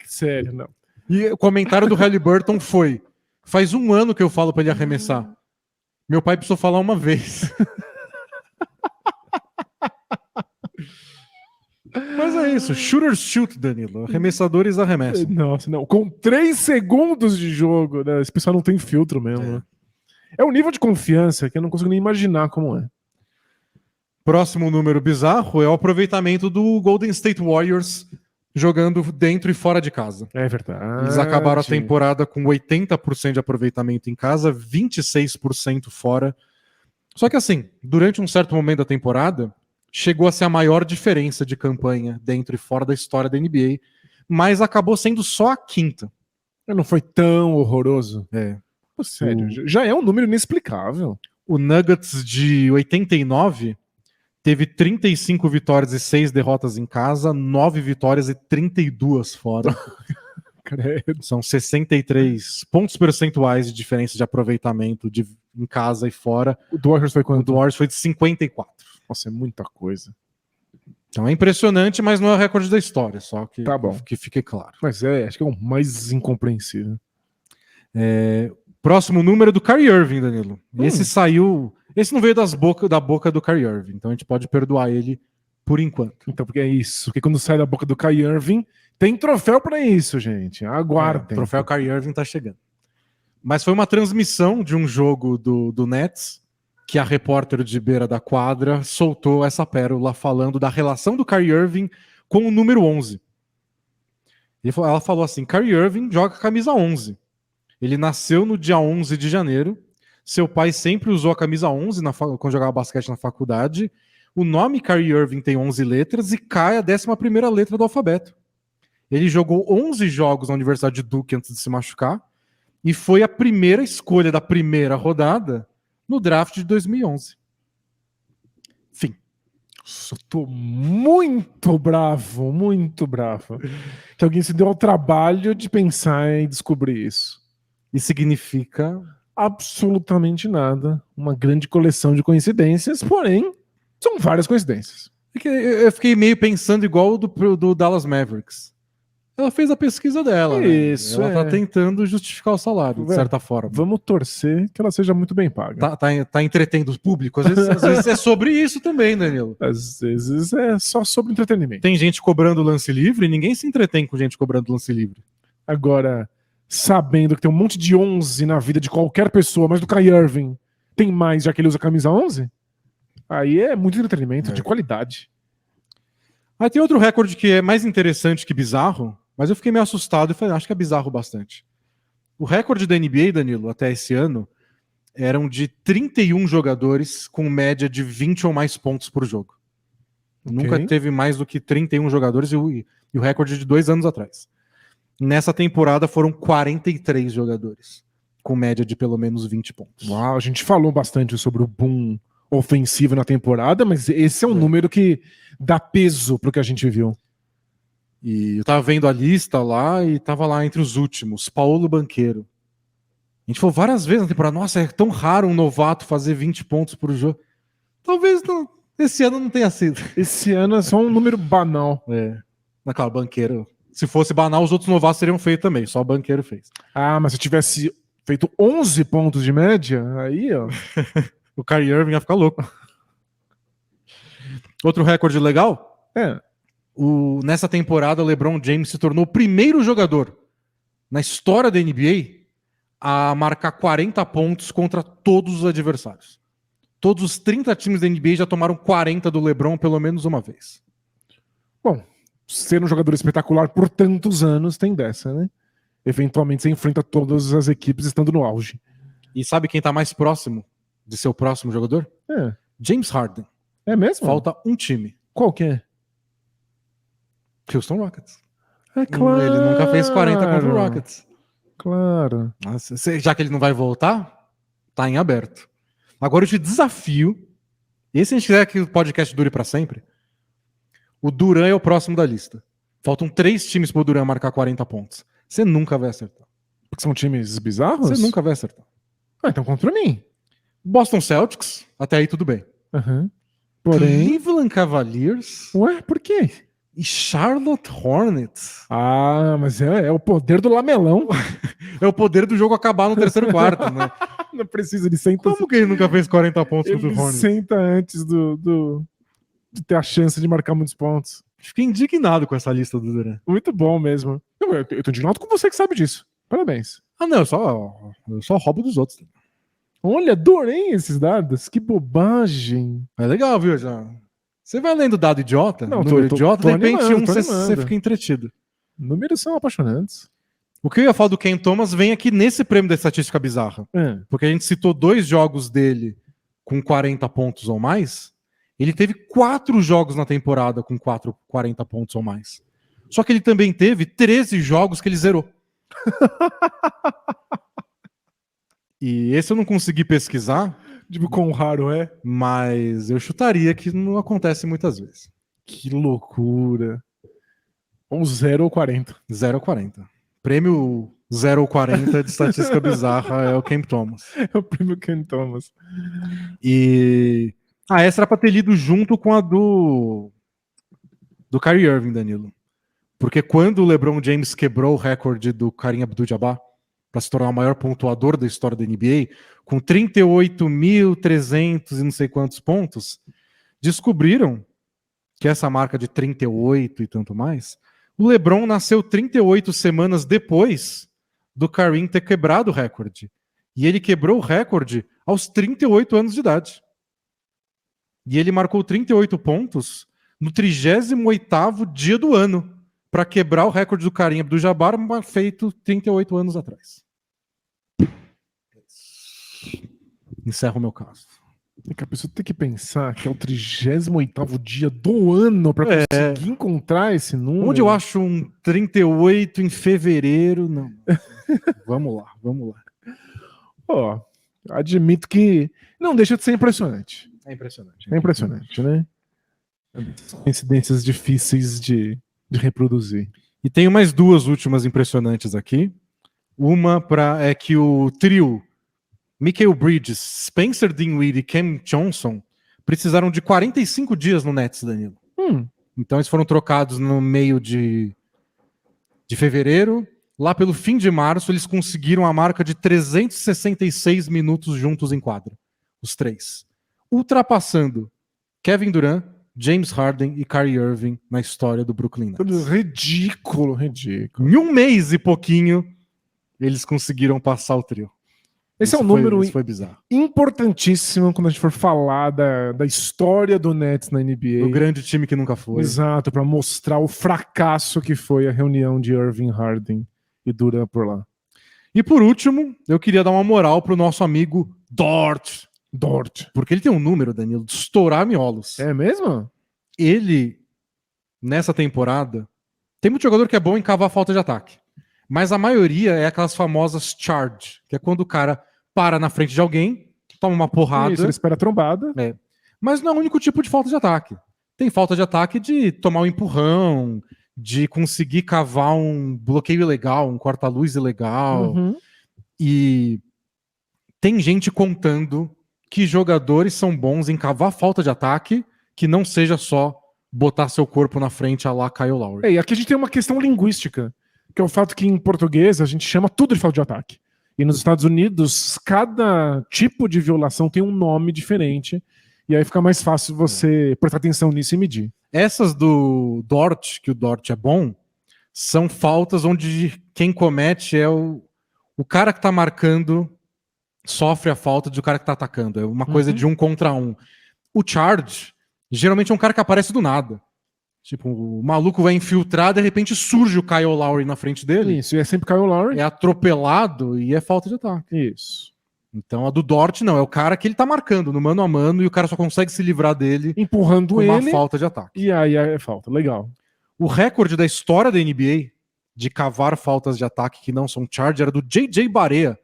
Sério, não. E o comentário do Haliburton foi: faz 1 ano que eu falo pra ele arremessar. Meu pai precisou falar uma vez. Mas é isso, shooters shoot, Danilo. Arremessadores arremessam. Nossa, não. Com 3 segundos de jogo, né? Esse pessoal não tem filtro mesmo. Né? É um nível de confiança que eu não consigo nem imaginar como é. Próximo número bizarro é o aproveitamento do Golden State Warriors jogando dentro e fora de casa. É verdade. Eles acabaram a temporada com 80% de aproveitamento em casa, 26% fora. Só que assim, durante um certo momento da temporada, chegou a ser a maior diferença de campanha dentro e fora da história da NBA, mas acabou sendo só a 5ª. Não foi tão horroroso. Pô, sério, já é um número inexplicável. O Nuggets de 89 teve 35 vitórias e 6 derrotas em casa, 9 vitórias e 32 fora. São 63 pontos percentuais de diferença de aproveitamento em casa e fora. O do Warriors foi quanto? O do Warriors foi de 54. Nossa, é muita coisa. Então é impressionante, mas não é o recorde da história, só que, Tá bom. que fique claro. Mas acho que é o mais incompreensível. Próximo número é do Kyrie Irving, Danilo. Esse saiu... Esse não veio da boca do Kyrie Irving, então a gente pode perdoar ele por enquanto. Então, porque é isso. Porque quando sai da boca do Kyrie Irving, tem troféu pra isso, gente. Aguardem. O troféu Kyrie Irving tá chegando. Mas foi uma transmissão de um jogo do Nets que a repórter de beira da quadra soltou essa pérola falando da relação do Kyrie Irving com o número 11. Ela falou assim, Kyrie Irving joga a camisa 11. Ele nasceu no dia 11 de janeiro. Seu pai sempre usou a camisa 11 quando jogava basquete na faculdade. O nome Kyrie Irving tem 11 letras e cai a 11ª letra do alfabeto. Ele jogou 11 jogos na Universidade de Duke antes de se machucar e foi a primeira escolha da primeira rodada no draft de 2011. Fim. Eu tô muito bravo, muito bravo. Que alguém se deu ao trabalho de pensar e descobrir isso. E significa absolutamente nada. Uma grande coleção de coincidências, porém, são várias coincidências. Eu fiquei meio pensando igual do Dallas Mavericks. Ela fez a pesquisa dela, isso, né? Ela tá tentando justificar o salário, de certa forma. Vamos torcer que ela seja muito bem paga. Tá entretendo o público? Às vezes é sobre isso também, Danilo. Às vezes é só sobre entretenimento. Tem gente cobrando lance livre e ninguém se entretém com gente cobrando lance livre. Agora, sabendo que tem um monte de 11 na vida de qualquer pessoa, mas do Kyrie Irving tem mais, já que ele usa camisa 11, aí é muito entretenimento, de qualidade. Aí tem outro recorde que é mais interessante que bizarro, mas eu fiquei meio assustado e falei, acho que é bizarro bastante. O recorde da NBA, Danilo, até esse ano, eram de 31 jogadores com média de 20 ou mais pontos por jogo. Okay. Nunca teve mais do que 31 jogadores e o recorde de 2 anos atrás. Nessa temporada foram 43 jogadores, com média de pelo menos 20 pontos. Uau, a gente falou bastante sobre o boom ofensivo na temporada, mas esse é um número que dá peso pro que a gente viu. E eu tava vendo a lista lá e tava lá entre os últimos, Paulo Banchero. A gente falou várias vezes na temporada, nossa, é tão raro um novato fazer 20 pontos por jogo. Talvez esse ano não tenha sido. Esse ano é só um número banal. Mas claro, Banchero... Se fosse banal, os outros novatos seriam feitos também. Só o Banchero fez. Ah, mas se eu tivesse feito 11 pontos de média, aí, ó... o Kyrie Irving ia ficar louco. Outro recorde legal? Nessa temporada, o LeBron James se tornou o primeiro jogador na história da NBA a marcar 40 pontos contra todos os adversários. Todos os 30 times da NBA já tomaram 40 do LeBron pelo menos uma vez. Bom... ser um jogador espetacular por tantos anos tem dessa, né? Eventualmente você enfrenta todas as equipes estando no auge. E sabe quem tá mais próximo de ser o próximo jogador? James Harden. É mesmo? Falta um time. Qual que é? Houston Rockets. É claro. Ele nunca fez 40 contra o Rockets. Claro. Nossa, já que ele não vai voltar, tá em aberto. Agora eu te desafio, e se a gente quiser que o podcast dure pra sempre, o Durant é o próximo da lista. Faltam 3 times pro Durant marcar 40 pontos. Você nunca vai acertar. Porque são times bizarros? Você nunca vai acertar. Então contra mim. Boston Celtics, até aí tudo bem. Porém... Cleveland Cavaliers... Ué, por quê? E Charlotte Hornets. Ah, mas é o poder do lamelão. É o poder do jogo acabar no terceiro quarto, né? Não precisa, ele senta... Como que ele nunca fez 40 pontos contra o Hornets? Ele senta antes de ter a chance de marcar muitos pontos. Fiquei indignado com essa lista do Durant. Muito bom mesmo. Eu tô indignado com você que sabe disso. Parabéns. Ah, não, eu só roubo dos outros. Olha, adorei esses dados. Que bobagem. É legal, viu? Já. Você vai lendo dado idiota, não, idiota, de repente animando, você fica entretido. Números são apaixonantes. O que eu ia falar do Ken Thomas vem aqui nesse prêmio da estatística bizarra. Porque a gente citou 2 jogos dele com 40 pontos ou mais. Ele teve 4 jogos na temporada com 40 pontos ou mais. Só que ele também teve 13 jogos que ele zerou. E esse eu não consegui pesquisar. Tipo, quão raro é? Mas eu chutaria que não acontece muitas vezes. Que loucura. Ou 0 ou 40. 0 ou 40. Prêmio 0 ou 40 de estatística bizarra é o Ken Thomas. É o prêmio Ken Thomas. E... essa era pra ter lido junto com a do do Kyrie Irving, Danilo. Porque quando o LeBron James quebrou o recorde do Kareem Abdul-Jabbar para se tornar o maior pontuador da história da NBA, com 38.300 e não sei quantos pontos, descobriram que essa marca de 38 e tanto mais, o LeBron nasceu 38 semanas depois do Kareem ter quebrado o recorde. E ele quebrou o recorde aos 38 anos de idade. E ele marcou 38 pontos no 38º dia do ano, para quebrar o recorde do Kareem Abdul-Jabbar, feito 38 anos atrás. Encerro o meu caso. A pessoa tem que pensar que é o 38º dia do ano para conseguir encontrar esse número. Onde eu acho um 38 em fevereiro? Não. Vamos lá. Ó, admito que não deixa de ser impressionante. É impressionante. É impressionante, né? Coincidências difíceis de reproduzir. E tenho mais duas últimas impressionantes aqui. Uma é que o trio Mikal Bridges, Spencer Dinwiddie e Cam Johnson precisaram de 45 dias no Nets, Danilo. Então eles foram trocados no meio de fevereiro. Lá pelo fim de março, eles conseguiram a marca de 366 minutos juntos em quadra. Os três. Ultrapassando Kevin Durant, James Harden e Kyrie Irving na história do Brooklyn Nets. Ridículo. Em um mês e pouquinho, eles conseguiram passar o trio. Esse é um número foi bizarro. Importantíssimo quando a gente for falar da história do Nets na NBA. O grande time que nunca foi. Exato, para mostrar o fracasso que foi a reunião de Irving, Harden e Durant por lá. E por último, eu queria dar uma moral pro nosso amigo Dort. Porque ele tem um número, Danilo, de estourar miolos. É mesmo? Ele, nessa temporada, tem muito jogador que é bom em cavar falta de ataque. Mas a maioria é aquelas famosas charge, que é quando o cara para na frente de alguém, toma uma porrada. Isso, ele espera a trombada. Mas não é o único tipo de falta de ataque. Tem falta de ataque de tomar um empurrão, de conseguir cavar um bloqueio ilegal, um corta-luz ilegal. E tem gente contando que jogadores são bons em cavar falta de ataque, que não seja só botar seu corpo na frente a lá Kyle Lowry. E aqui a gente tem uma questão linguística, que é o fato que em português a gente chama tudo de falta de ataque. E nos Estados Unidos, cada tipo de violação tem um nome diferente, e aí fica mais fácil você prestar atenção nisso e medir. Essas do Dort, que o Dort é bom, são faltas onde quem comete é o cara que tá marcando sofre a falta do cara que tá atacando. É uma coisa de 1 contra 1. O charge, geralmente é um cara que aparece do nada. Tipo, o maluco vai infiltrar, de repente surge o Kyle Lowry na frente dele. Isso, e é sempre Kyle Lowry. É atropelado e é falta de ataque. Isso. Então a do Dort não, é o cara que ele tá marcando no mano a mano e o cara só consegue se livrar dele empurrando com ele. uma falta de ataque. E aí é falta, legal. O recorde da história da NBA de cavar faltas de ataque que não são charge era do J.J. Barea,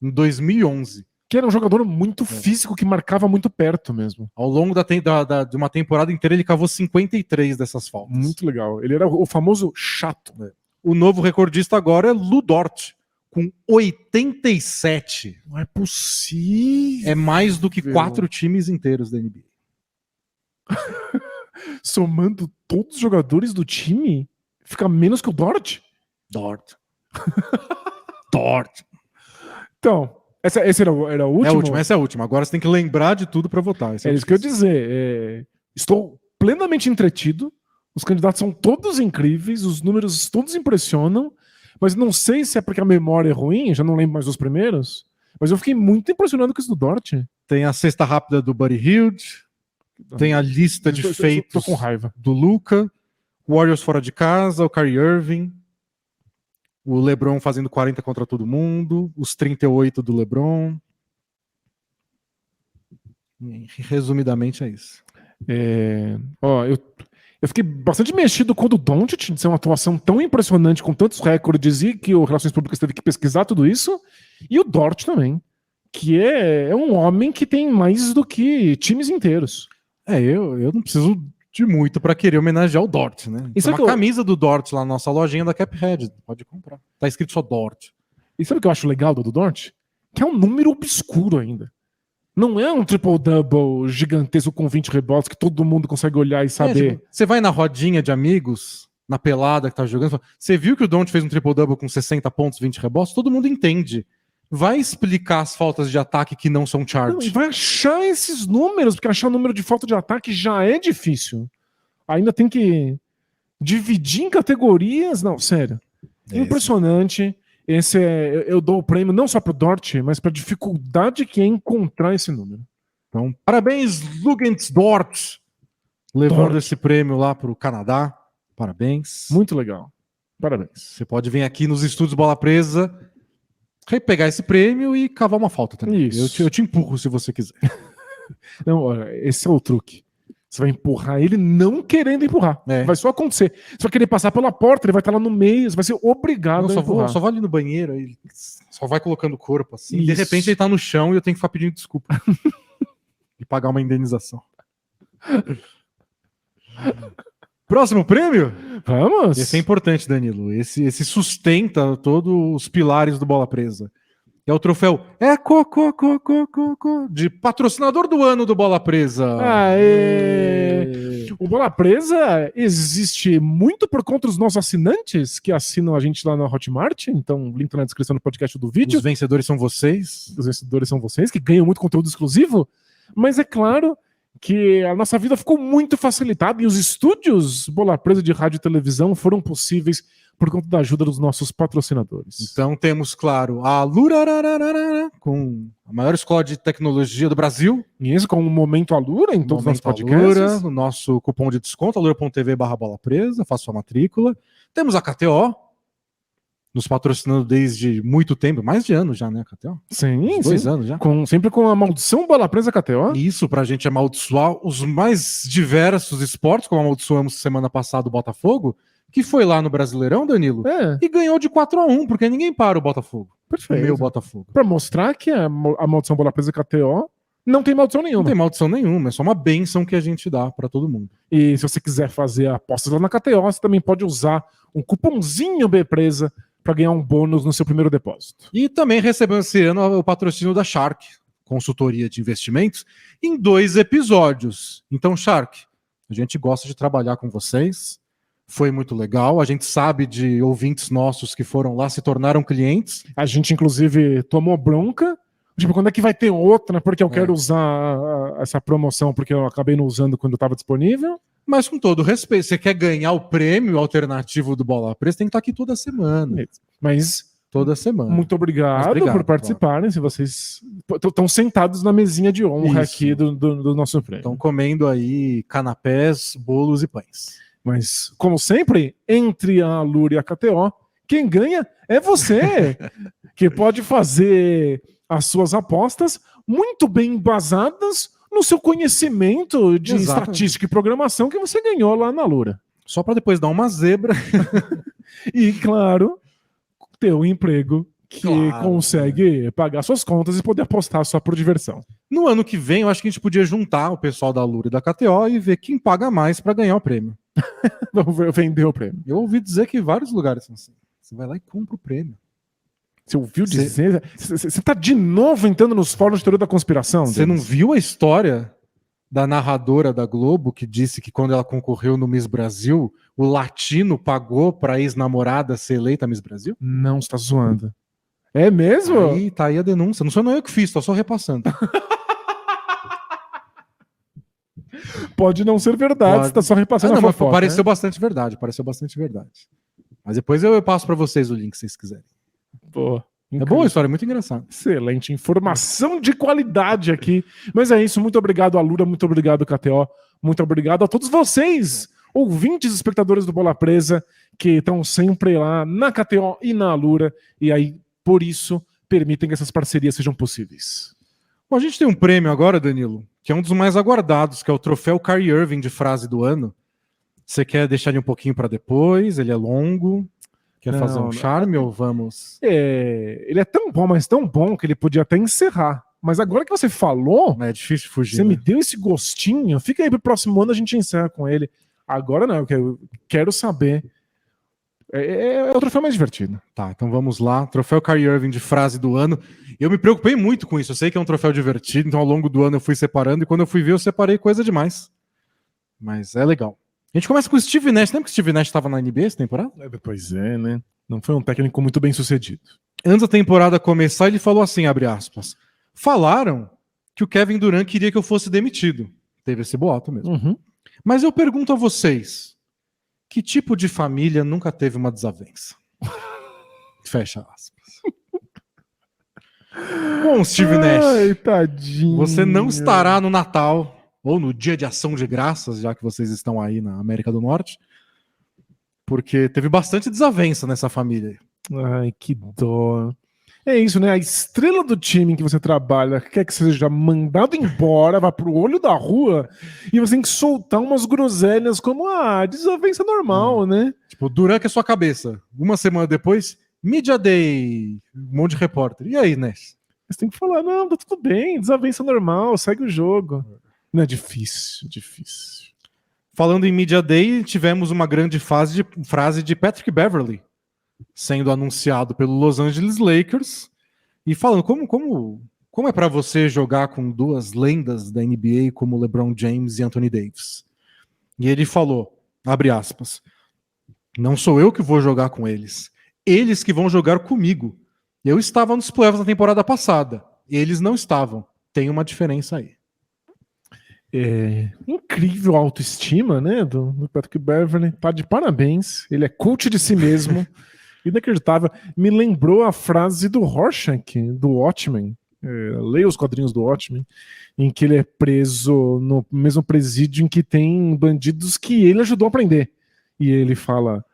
em 2011. Que era um jogador muito físico, que marcava muito perto mesmo. Ao longo de uma temporada inteira, ele cavou 53 dessas faltas. Muito legal. Ele era o famoso chato. O novo recordista agora é Lu Dort, com 87. Não é possível. É mais do que 4 times inteiros da NBA. Somando todos os jogadores do time, fica menos que o Dort? Dort. Então, esse era o último? Essa é a última. Agora você tem que lembrar de tudo para votar. É isso que eu ia dizer. Estou plenamente entretido. Os candidatos são todos incríveis, os números todos impressionam, mas não sei se é porque a memória é ruim, já não lembro mais dos primeiros, mas eu fiquei muito impressionado com isso do Dort. Tem a cesta rápida do Buddy Hield, tem a lista de feitos tô com raiva. do Luka, Warriors fora de casa, o Kyrie Irving, o LeBron fazendo 40 contra todo mundo, os 38 do LeBron. Resumidamente é isso. Eu fiquei bastante mexido com o do Doncic de ser uma atuação tão impressionante, com tantos recordes, e que o Relações Públicas teve que pesquisar tudo isso. E o Dort também, que é um homem que tem mais do que times inteiros. Eu não preciso de muito para querer homenagear o Dort, né? Isso tem uma camisa do Dort lá na nossa lojinha da Caphead, pode comprar. Tá escrito só Dort. E sabe o que eu acho legal do Dort? Que é um número obscuro ainda. Não é um triple-double gigantesco com 20 rebotes que todo mundo consegue olhar e saber. Tipo, você vai na rodinha de amigos, na pelada que tá jogando, fala, você viu que o Don't fez um triple-double com 60 pontos, 20 rebotes? Todo mundo entende. Vai explicar as faltas de ataque que não são Não, e charge. vai achar esses números, porque achar o número de falta de ataque já é difícil. Ainda tem que dividir em categorias. Não, sério. Impressionante. Eu dou o prêmio não só pro Dort, mas pra dificuldade que é encontrar esse número. Então, parabéns, Lugens Dort, levando Dort. esse prêmio lá pro Canadá. Parabéns. Muito legal. Parabéns. Você pode vir aqui nos estúdios Bola Presa, pegar esse prêmio e cavar uma falta também. Isso. Eu te empurro se você quiser. Não, olha, esse é o truque. Você vai empurrar ele não querendo empurrar. É. Vai só acontecer. Você vai querer passar pela porta, ele vai estar lá no meio, você vai ser obrigado Não, a empurrar. só vai ali no banheiro, aí só vai colocando o corpo assim. E de Isso. repente ele tá no chão e eu tenho que ficar pedindo desculpa. E pagar uma indenização. Próximo prêmio? Vamos? Esse é importante, Danilo. Esse sustenta todos os pilares do Bola Presa. É o troféu de patrocinador do ano do Bola Presa. Aê! O Bola Presa existe muito por conta dos nossos assinantes que assinam a gente lá na Hotmart. Então, link tá na descrição do podcast do vídeo. Os vencedores são vocês. Os vencedores são vocês, que ganham muito conteúdo exclusivo. Mas é claro que a nossa vida ficou muito facilitada e os estúdios Bola Presa de rádio e televisão foram possíveis por conta da ajuda dos nossos patrocinadores. Então temos, claro, a Lurarararara, com a maior escola de tecnologia do Brasil. E isso com o Momento Alura em todos os nossos Momento podcasts. Alura, o nosso cupom de desconto, alura.tv/bola presa, faça sua matrícula. Temos a KTO, nos patrocinando desde muito tempo, mais de ano já, né, KTO? Sim, Dois sim. anos já. Sempre com a maldição Bola Presa KTO. Isso pra gente amaldiçoar os mais diversos esportes, como amaldiçoamos semana passada o Botafogo, que foi lá no Brasileirão, Danilo, É, e ganhou de 4-1, porque ninguém para o Botafogo. O perfeito. meu Botafogo. Pra mostrar que a maldição Bola Presa KTO não tem maldição Não nenhuma. tem maldição nenhuma, é só uma bênção que a gente dá pra todo mundo. E se você quiser fazer apostas lá na KTO, você também pode usar um cupomzinho BPresa para ganhar um bônus no seu primeiro depósito. E também recebemos esse ano o patrocínio da Shark, consultoria de investimentos, em 2 episódios. Então, Shark, a gente gosta de trabalhar com vocês, foi muito legal, a gente sabe de ouvintes nossos que foram lá, se tornaram clientes. A gente, inclusive, tomou bronca. Tipo, quando é que vai ter outra? Porque eu quero usar essa promoção, porque eu acabei não usando quando estava disponível. Mas com todo respeito, você quer ganhar o prêmio alternativo do Bola Presa, tem que estar aqui toda semana. Mas Toda semana. muito obrigado, por participarem. Se vocês estão sentados na mesinha de honra Isso. aqui do nosso prêmio. Estão comendo aí canapés, bolos e pães. Mas, como sempre, entre a Alura e a KTO, quem ganha é você, que pode fazer as suas apostas muito bem embasadas no seu conhecimento de Exatamente. estatística e programação que você ganhou lá na Alura. Só para depois dar uma zebra. E, claro, ter um emprego que Claro, consegue pagar suas contas e poder apostar só por diversão. No ano que vem, eu acho que a gente podia juntar o pessoal da Lura e da KTO e ver quem paga mais para ganhar o prêmio. Vamos vender o prêmio. Eu ouvi dizer que vários lugares são assim. Você vai lá e compra o prêmio. Você ouviu dizer? Você tá de novo entrando nos fóruns de teoria da conspiração? Você não Denis? viu a história da narradora da Globo que disse que quando ela concorreu no Miss Brasil, o latino pagou para a ex-namorada ser eleita Miss Brasil? Não, você tá zoando. É mesmo? Aí tá aí a denúncia. Não sou eu que fiz, tô só repassando. Pode não ser verdade, Pode. você tá só repassando Não, a mas fofoca, pareceu né? bastante verdade, pareceu bastante verdade. Mas depois eu passo para vocês o link, se vocês quiserem. Pô, É incrível. boa a história, é muito engraçado. Excelente, informação de qualidade aqui. Mas é isso, muito obrigado, Alura, muito obrigado, KTO, muito obrigado a todos vocês, ouvintes e espectadores do Bola Presa, que estão sempre lá na KTO e na Alura, e aí, por isso, permitem que essas parcerias sejam possíveis. Bom, a gente tem um prêmio agora, Danilo, que é um dos mais aguardados, que é o troféu Kyrie Irving de frase do ano. Você quer deixar ele um pouquinho para depois? Ele é longo? Quer fazer um charme ou vamos? Ele é tão bom, mas tão bom, que ele podia até encerrar. Mas agora que você falou, É difícil fugir. você né? me deu esse gostinho, fica aí pro próximo ano, a gente encerra com ele. Agora não, eu quero saber É o troféu mais divertido. Tá, então vamos lá. Troféu Kyrie Irving de frase do ano. Eu me preocupei muito com isso. Eu sei que é um troféu divertido, então ao longo do ano eu fui separando, e quando eu fui ver, eu separei coisa demais. Mas é legal. A gente começa com o Steve Nash. Lembra que o Steve Nash estava na NBA essa temporada? Pois é, né? Não foi um técnico muito bem sucedido. Antes da temporada começar, ele falou assim, abre aspas, falaram que o Kevin Durant queria que eu fosse demitido. Teve esse boato mesmo. Uhum. Mas eu pergunto a vocês, que tipo de família nunca teve uma desavença? Fecha aspas. Bom, Steve Nash, Ai, tadinho. você não estará no Natal ou no Dia de Ação de Graças, já que vocês estão aí na América do Norte, porque teve bastante desavença nessa família. Ai, que dó. É isso, né? A estrela do time em que você trabalha quer que seja mandado embora, vá pro olho da rua, e você tem que soltar umas groselhas como a desavença normal, né? Tipo, Durant que é sua cabeça. Uma semana depois, Media Day, um monte de repórter. E aí, Nash? Você tem que falar, não, tá tudo bem, desavença normal, segue o jogo. Não é difícil, difícil. Falando em Media Day, tivemos uma grande frase de Patrick Beverley sendo anunciado pelo Los Angeles Lakers e falando como é para você jogar com duas lendas da NBA como LeBron James e Anthony Davis. E ele falou, abre aspas, não sou eu que vou jogar com eles que vão jogar comigo. Eu estava nos playoffs na temporada passada, eles não estavam. Tem uma diferença aí. Incrível autoestima, né, do Patrick Beverley. Tá de parabéns. Ele é coach de si mesmo. Inacreditável. Me lembrou a frase do Rorschach, do Watchmen. Leia os quadrinhos do Watchmen, em que ele é preso no mesmo presídio em que tem bandidos que ele ajudou a prender. E ele fala,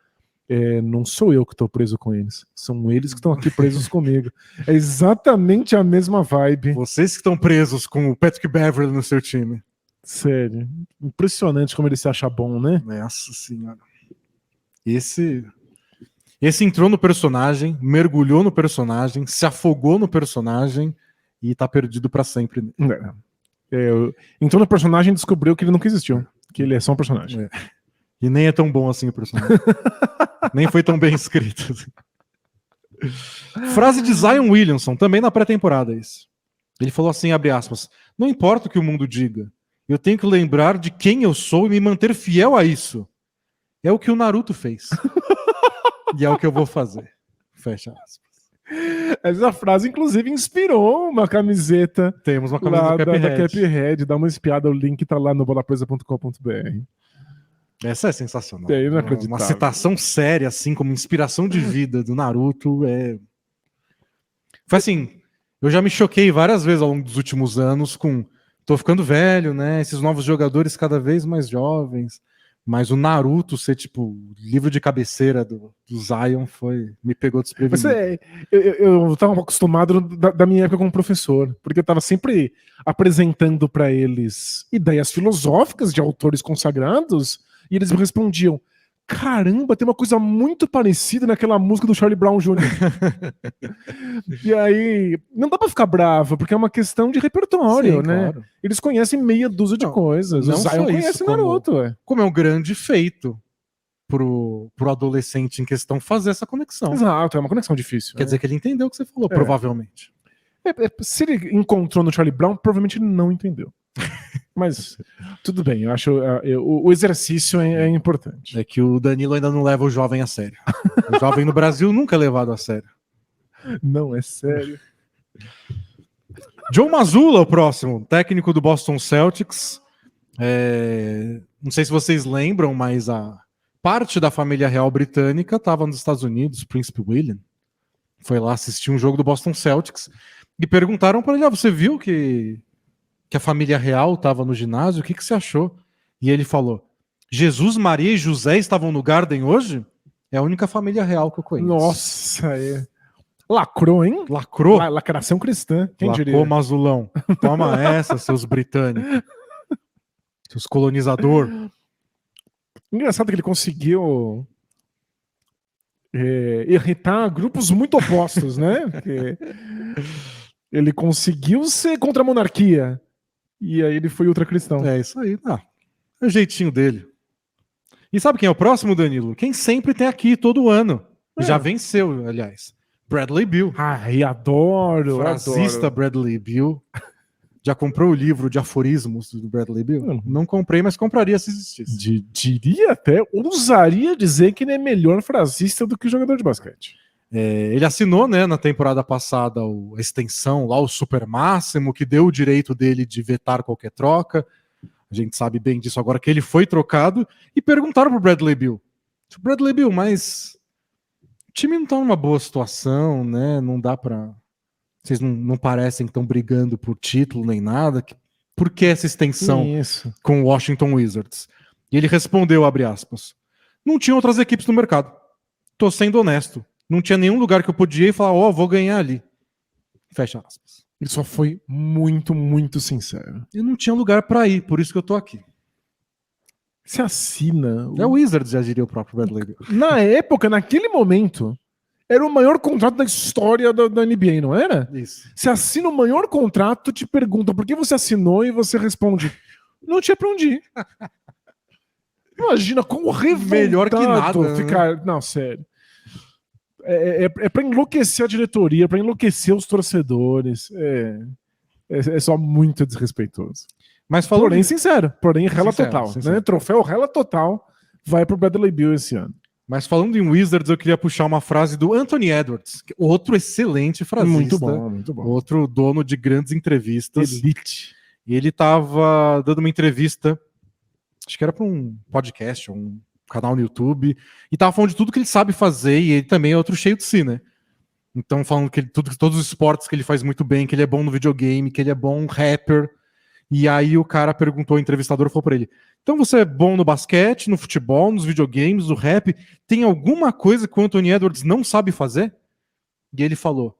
não sou eu que estou preso com eles, são eles que estão aqui presos comigo. É exatamente a mesma vibe. Vocês que estão presos com o Patrick Beverley no seu time. Sério. Impressionante como ele se acha bom, né? Nossa senhora. Esse entrou no personagem, mergulhou no personagem, se afogou no personagem e tá perdido pra sempre. Entrou no personagem e descobriu que ele nunca existiu. Que ele é só um personagem. E nem é tão bom assim o personagem. Nem foi tão bem escrito. Frase de Zion Williamson, também na pré-temporada isso. Ele falou assim, abre aspas, não importa o que o mundo diga, eu tenho que lembrar de quem eu sou e me manter fiel a isso. É o que o Naruto fez. E é o que eu vou fazer. Fecha aspas. Essa frase, inclusive, inspirou uma camiseta. Temos uma camiseta da Caphead. Dá uma espiada, o link tá lá no bolapresa.com.br. Essa é sensacional. É inacreditável. Uma citação séria, assim, como inspiração de vida do Naruto. Foi assim, eu já me choquei várias vezes ao longo dos últimos anos com... Tô ficando velho, né? Esses novos jogadores cada vez mais jovens. Mas o Naruto ser, tipo, livro de cabeceira do Zion me pegou desprevenido. Eu tava acostumado da minha época como professor, porque eu tava sempre apresentando para eles ideias filosóficas de autores consagrados, e eles me respondiam, caramba, tem uma coisa muito parecida naquela música do Charlie Brown Jr. E aí, não dá pra ficar bravo, porque é uma questão de repertório, né? Claro. Eles conhecem meia dúzia de coisas. Não o Zion conhece Naruto. Como é um grande feito pro adolescente em questão fazer essa conexão. Exato, é uma conexão difícil. Quer dizer que ele entendeu o que você falou, provavelmente. Se ele encontrou no Charlie Brown, provavelmente ele não entendeu. Mas tudo bem, eu acho o exercício é importante. É que o Danilo ainda não leva o jovem a sério. O jovem no Brasil nunca é levado a sério. Não, é sério. Joe Mazzulla, o próximo, técnico do Boston Celtics. Não sei se vocês lembram, mas a parte da família real britânica estava nos Estados Unidos, Príncipe William. Foi lá assistir um jogo do Boston Celtics e perguntaram para ele, você viu que a família real estava no ginásio, o que você achou? E ele falou, Jesus, Maria e José estavam no Garden hoje? É a única família real que eu conheço. Nossa, lacrou, hein? Lacrou? Lacração cristã, quem diria? Lacrou, Mazulão. Toma essa, seus britânicos. Seus colonizador. Engraçado que ele conseguiu irritar grupos muito opostos, né? Porque ele conseguiu ser contra a monarquia. E aí ele foi ultracristão. É isso aí. É o jeitinho dele. E sabe quem é o próximo, Danilo? Quem sempre tem aqui todo ano. É. Já venceu, aliás. Bradley Beal. Ai, adoro, Frasista adoro. Bradley Beal. Já comprou o livro de aforismos do Bradley Beal? Não comprei, mas compraria se existisse. Diria até, ousaria dizer que ele é melhor frasista do que jogador de basquete. Ele assinou, né, na temporada passada a extensão, lá o super máximo, que deu o direito dele de vetar qualquer troca. A gente sabe bem disso agora, que ele foi trocado. E perguntaram pro Bradley Beal. Bradley Beal, mas o time não tá numa boa situação, né? Não dá pra... Vocês não parecem que estão brigando por título nem nada. Por que essa extensão com o Washington Wizards? E ele respondeu, abre aspas, não tinha outras equipes no mercado. Tô sendo honesto. Não tinha nenhum lugar que eu podia ir e falar, vou ganhar ali. Fecha aspas. Ele só foi muito, muito sincero. Eu não tinha lugar pra ir, por isso que eu tô aqui. Você assina... É o Wizards, já diria o próprio Bradley Beal. Na época, naquele momento... Era o maior contrato da história da NBA, não era? Isso. Você assina o maior contrato, te pergunta por que você assinou e você responde, não tinha pra onde ir. Imagina como revoltado Melhor que nada, ficar... né? Não, sério. É pra enlouquecer a diretoria, pra enlouquecer os torcedores. É só muito desrespeitoso. Mas falando Porém, sincero. Porém, rela sincero, total. sincero. Né? Troféu rela total vai pro Bradley Beal esse ano. Mas falando em Wizards, eu queria puxar uma frase do Anthony Edwards, outro excelente frasista. Muito bom, muito bom. Outro dono de grandes entrevistas. Elite. E ele estava dando uma entrevista, acho que era para um podcast, um canal no YouTube, e estava falando de tudo que ele sabe fazer, e ele também é outro cheio de si, né? Então falando que todos os esportes que ele faz muito bem, que ele é bom no videogame, que ele é bom rapper. E aí o cara perguntou, o entrevistador falou para ele, então você é bom no basquete, no futebol, nos videogames, no rap, tem alguma coisa que o Anthony Edwards não sabe fazer? E ele falou,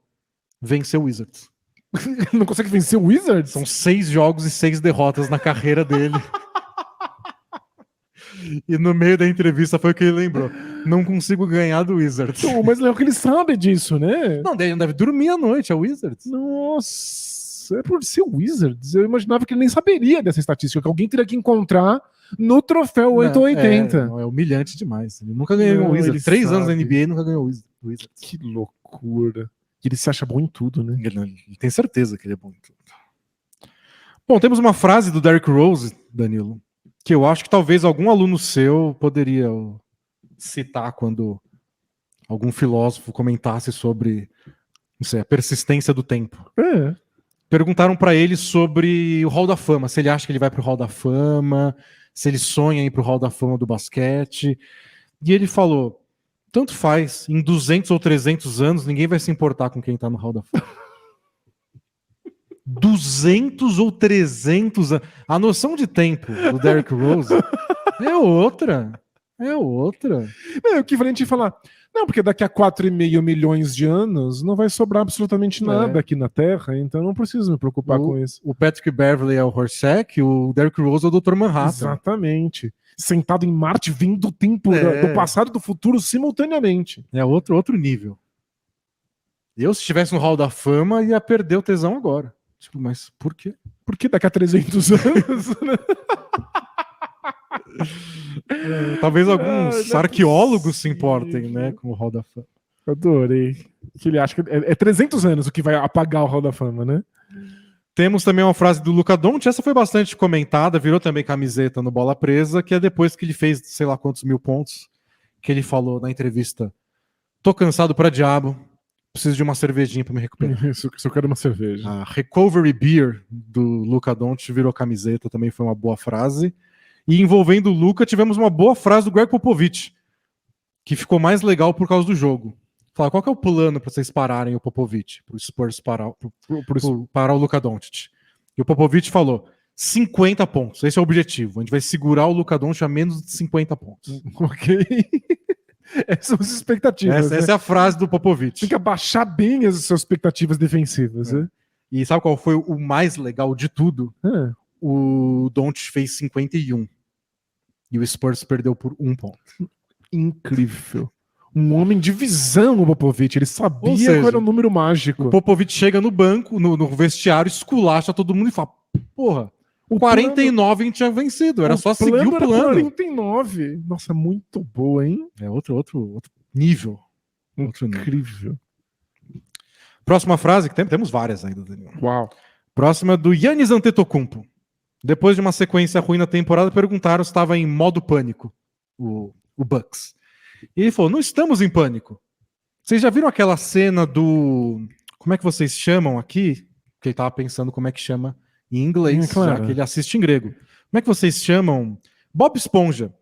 vencer o Wizards. Não consegue vencer o Wizards? São 6 jogos e 6 derrotas na carreira dele. E no meio da entrevista foi o que ele lembrou. Não consigo ganhar do Wizards. Mas é que ele sabe disso, né? Não, ele deve dormir à noite, é o Wizards. Nossa, é por ser o Wizards. Eu imaginava que ele nem saberia dessa estatística, que alguém teria que encontrar no troféu 880. É humilhante demais. Ele nunca ganhou o Wizards. 3 anos na NBA e nunca ganhou o Wizards. Que loucura. Ele se acha bom em tudo, né? Ele tem certeza que ele é bom em tudo. Bom, temos uma frase do Derrick Rose, Danilo, que eu acho que talvez algum aluno seu poderia citar quando algum filósofo comentasse sobre, não sei, a persistência do tempo. Perguntaram para ele sobre o Hall da Fama, se ele acha que ele vai pro Hall da Fama, se ele sonha em ir pro Hall da Fama do basquete. E ele falou, tanto faz, em 200 ou 300 anos ninguém vai se importar com quem tá no Hall da Fama. 200 ou 300 anos. A noção de tempo do Derrick Rose é outra. É outra. O que a gente falar, não, porque daqui a 4,5 milhões de anos não vai sobrar absolutamente nada aqui na Terra, então não preciso me preocupar com isso. O Patrick Beverley é o Horshack, o Derrick Rose é o Dr. Manhattan. Exatamente. Sentado em Marte, vendo o tempo do passado e do futuro simultaneamente. É outro nível. Eu, se estivesse no Hall da Fama, ia perder o tesão agora. Tipo, mas por quê? Porque daqui a 300 anos, né? Talvez alguns arqueólogos se importem, né, com o Hall da Fama. Adorei. Que ele acha que é 300 anos o que vai apagar o Hall da Fama, né? Temos também uma frase do Luka Doncic, essa foi bastante comentada, virou também camiseta no Bola Presa, que é depois que ele fez sei lá quantos mil pontos, que ele falou na entrevista, tô cansado pra diabo, preciso de uma cervejinha pra me recuperar. Isso, eu quero uma cerveja. A Recovery Beer do Luka Doncic virou camiseta, também foi uma boa frase. E envolvendo o Luka, tivemos uma boa frase do Greg Popovich, que ficou mais legal por causa do jogo. Fala, qual que é o plano para vocês pararem o Popovich? Para o Spurs parar o Luka Doncic. E o Popovich falou, 50 pontos, esse é o objetivo. A gente vai segurar o Luka Doncic a menos de 50 pontos. Ok. Essas são as expectativas. Essa é a frase do Popovich. Tem que abaixar bem as suas expectativas defensivas. Né? E sabe qual foi o mais legal de tudo? O Doncic fez 51. E o Spurs perdeu por 1 ponto. Incrível. Um homem de visão, o Popovich. Ele sabia qual era o número mágico. O Popovich chega no banco, no vestiário, esculacha todo mundo e fala, porra, O 49 a gente tinha vencido, era só seguir o era plano. 49. Nossa, muito boa, hein? É outro nível. Outro nível. Incrível. Próxima frase, que temos várias ainda, Daniel. Uau. Próxima do Giannis Antetokounmpo. Depois de uma sequência ruim na temporada, perguntaram se estava em modo pânico, o Bucks. E ele falou, não estamos em pânico. Vocês já viram aquela cena do... Como é que vocês chamam aqui? Porque ele estava pensando como é que chama em inglês, claro. já que ele assiste em grego. Como é que vocês chamam? Bob Esponja.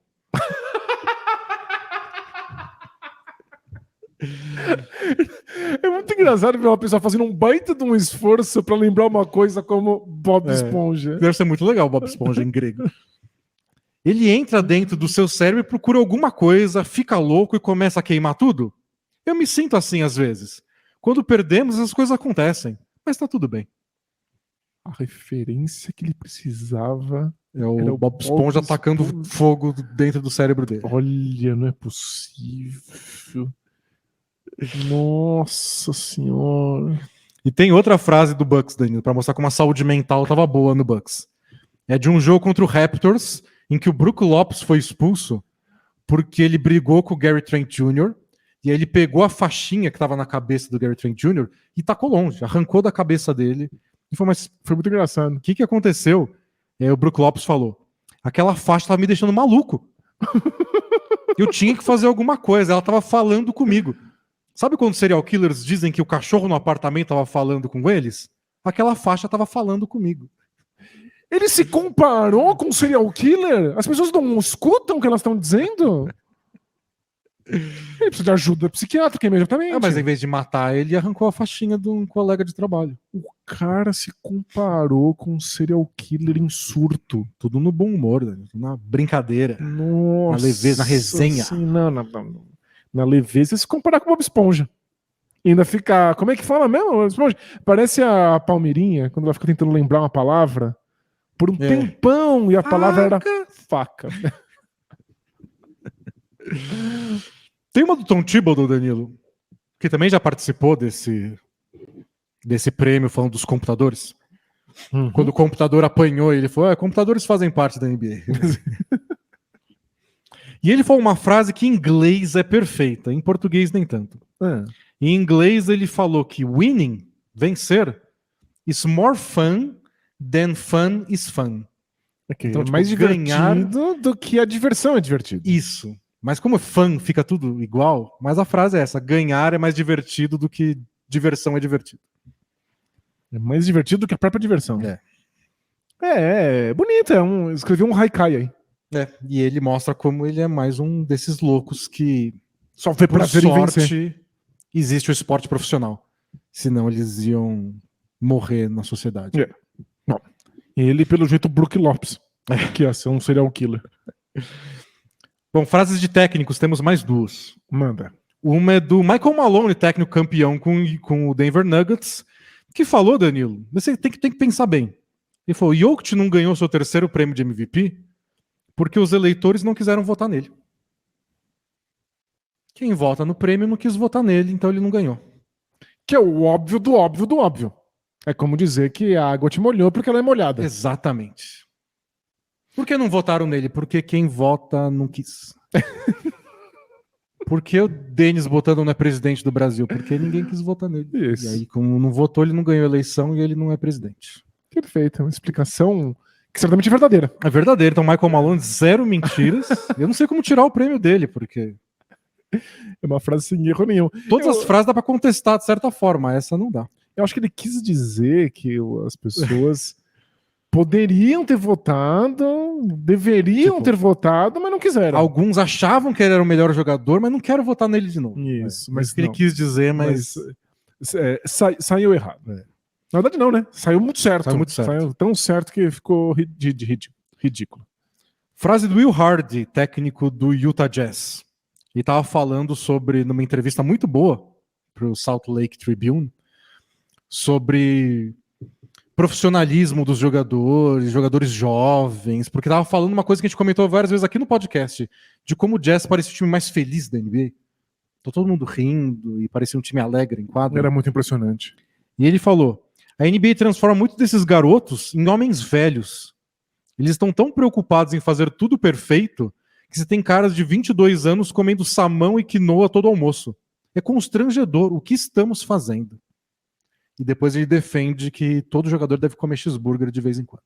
É muito engraçado ver uma pessoa fazendo um baita de um esforço pra lembrar uma coisa como Bob Esponja. Deve ser muito legal Bob Esponja em grego. Ele entra dentro do seu cérebro e procura alguma coisa, fica louco e começa a queimar tudo. Eu me sinto assim às vezes. Quando perdemos, as coisas acontecem. Mas tá tudo bem. A referência que ele precisava É o era o Bob Esponja atacando fogo dentro do cérebro dele. Olha, não é possível. Nossa senhora. E tem outra frase do Bucks, Danilo, pra mostrar como a saúde mental tava boa no Bucks. É de um jogo contra o Raptors, em que o Brook Lopes foi expulso porque ele brigou com o Gary Trent Jr. e aí ele pegou a faixinha que tava na cabeça do Gary Trent Jr. e tacou longe, arrancou da cabeça dele. E foi muito engraçado. O que aconteceu? E aí o Brook Lopes falou, aquela faixa tava me deixando maluco. Eu tinha que fazer alguma coisa, ela tava falando comigo. Sabe quando serial killers dizem que o cachorro no apartamento tava falando com eles? Aquela faixa tava falando comigo. Ele se comparou com um serial killer? As pessoas não escutam o que elas estão dizendo? Ele precisa de ajuda psiquiátrica imediatamente. Mas em vez de matar ele, arrancou a faixinha de um colega de trabalho. O cara se comparou com um serial killer em surto. Tudo no bom humor, na brincadeira. Nossa. Na leveza, na resenha. Sim, não. Na leveza se comparar com o Bob Esponja. E ainda fica... Como é que fala mesmo, Bob Esponja? Parece a Palmeirinha, quando ela fica tentando lembrar uma palavra. Por um tempão, e a palavra era faca. Tem uma do Tom Thibodeau, Danilo, que também já participou desse prêmio falando dos computadores. Uhum. Quando o computador apanhou, ele falou, computadores fazem parte da NBA. E ele falou uma frase que em inglês é perfeita, em português nem tanto. Em inglês ele falou que winning, vencer, is more fun than fun is fun. Okay. Então, é mais divertido do que a diversão é divertido. Isso. Mas como fun fica tudo igual, mas a frase é essa, ganhar é mais divertido do que diversão é divertido. É mais divertido do que a própria diversão. É bonito, escrevi um haikai aí. E ele mostra como ele é mais um desses loucos que só vê por prazer sorte em vencer. Existe o esporte profissional. Senão eles iam morrer na sociedade. Bom, ele, pelo jeito, Brook Lopes, que ia ser um serial killer. Bom, frases de técnicos, temos mais duas. Manda. Uma é do Michael Malone, técnico campeão com o Denver Nuggets, que falou, Danilo, você tem que pensar bem. Ele falou, Jokic não ganhou seu terceiro prêmio de MVP porque os eleitores não quiseram votar nele. Quem vota no prêmio não quis votar nele, então ele não ganhou. Que é o óbvio do óbvio do óbvio. É como dizer que a água te molhou porque ela é molhada. Exatamente. Por que não votaram nele? Porque quem vota não quis. Por que o Denis Botando não é presidente do Brasil? Porque ninguém quis votar nele. Isso. E aí, como não votou, ele não ganhou a eleição e ele não é presidente. Perfeito. É uma explicação que certamente é verdadeira. É verdadeiro. Então, Michael Malone, zero mentiras. Eu não sei como tirar o prêmio dele, porque... É uma frase sem erro nenhum. Todas as frases dá pra contestar de certa forma, essa não dá. Eu acho que ele quis dizer que as pessoas poderiam ter votado, deveriam ter votado, mas não quiseram. Alguns achavam que ele era o melhor jogador, mas não quero votar nele de novo. Isso, mas que ele quis dizer, mas saiu errado. Na verdade não, né? Saiu muito certo. Saiu tão certo que ficou ridículo. Frase do Will Hardy, técnico do Utah Jazz. Ele estava falando sobre, numa entrevista muito boa para o Salt Lake Tribune, sobre profissionalismo dos jogadores jovens, porque estava falando uma coisa que a gente comentou várias vezes aqui no podcast, de como o Jazz parecia o time mais feliz da NBA. Tô todo mundo rindo e parecia um time alegre em quadra. Era muito impressionante. E ele falou, a NBA transforma muito desses garotos em homens velhos, Eles estão tão preocupados em fazer tudo perfeito que você tem caras de 22 anos comendo salmão e quinoa todo almoço. É constrangedor. O que estamos fazendo? E depois ele defende que todo jogador deve comer cheeseburger de vez em quando.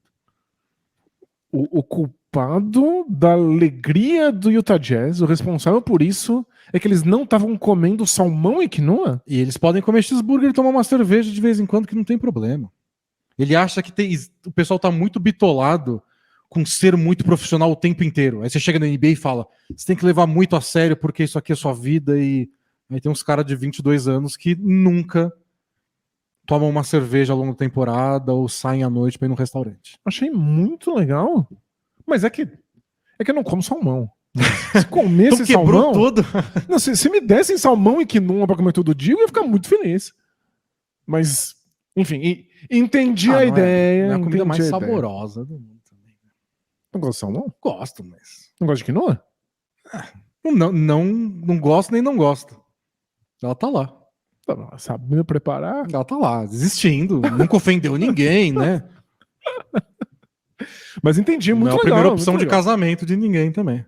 O culpado da alegria do Utah Jazz, o responsável por isso, é que eles não estavam comendo salmão e quinoa? E eles podem comer cheeseburger e tomar uma cerveja de vez em quando, que não tem problema. Ele acha que o pessoal tá muito bitolado com ser muito profissional o tempo inteiro. Aí você chega na NBA e fala, você tem que levar muito a sério porque isso aqui é sua vida. E aí tem uns caras de 22 anos que nunca tomam uma cerveja ao longo da temporada ou saem à noite pra ir num restaurante. Achei muito legal. Mas é que eu não como salmão. Se comesse Então quebrou salmão... tudo. Não, se me dessem salmão e quinoa pra comer todo dia, eu ia ficar muito feliz. Mas, enfim, entendi a ideia. Não é a comida mais entendi a ideia. saborosa do mundo também. Não gosto de salmão? Gosto, mas... Não gosto de quinoa? Não gosto nem não gosto. Ela tá lá. Tá, sabe me preparar? Ela tá lá, existindo. Nunca ofendeu ninguém, né? Mas entendi, muito não é a legal. primeira opção muito de legal. casamento de ninguém também.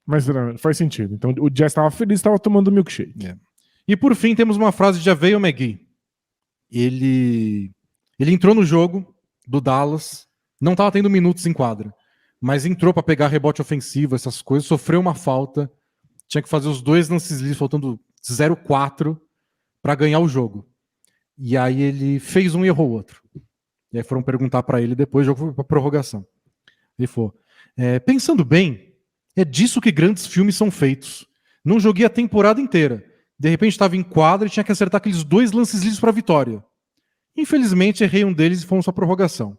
Mas faz sentido. Então o Jazz estava feliz, estava tomando milkshake. É. E por fim temos uma frase de JaVale McGee. Ele entrou no jogo do Dallas, não estava tendo minutos em quadra, mas entrou para pegar rebote ofensivo, essas coisas, sofreu uma falta, tinha que fazer os 2 lances livres, faltando 0,4 para ganhar o jogo. E aí ele fez um e errou o outro. E aí foram perguntar para ele depois, o jogo foi para prorrogação. Ele falou, pensando bem, é disso que grandes filmes são feitos. Não joguei a temporada inteira. De repente estava em quadra e tinha que acertar aqueles 2 lances livres para vitória. Infelizmente errei um deles e fomos para prorrogação.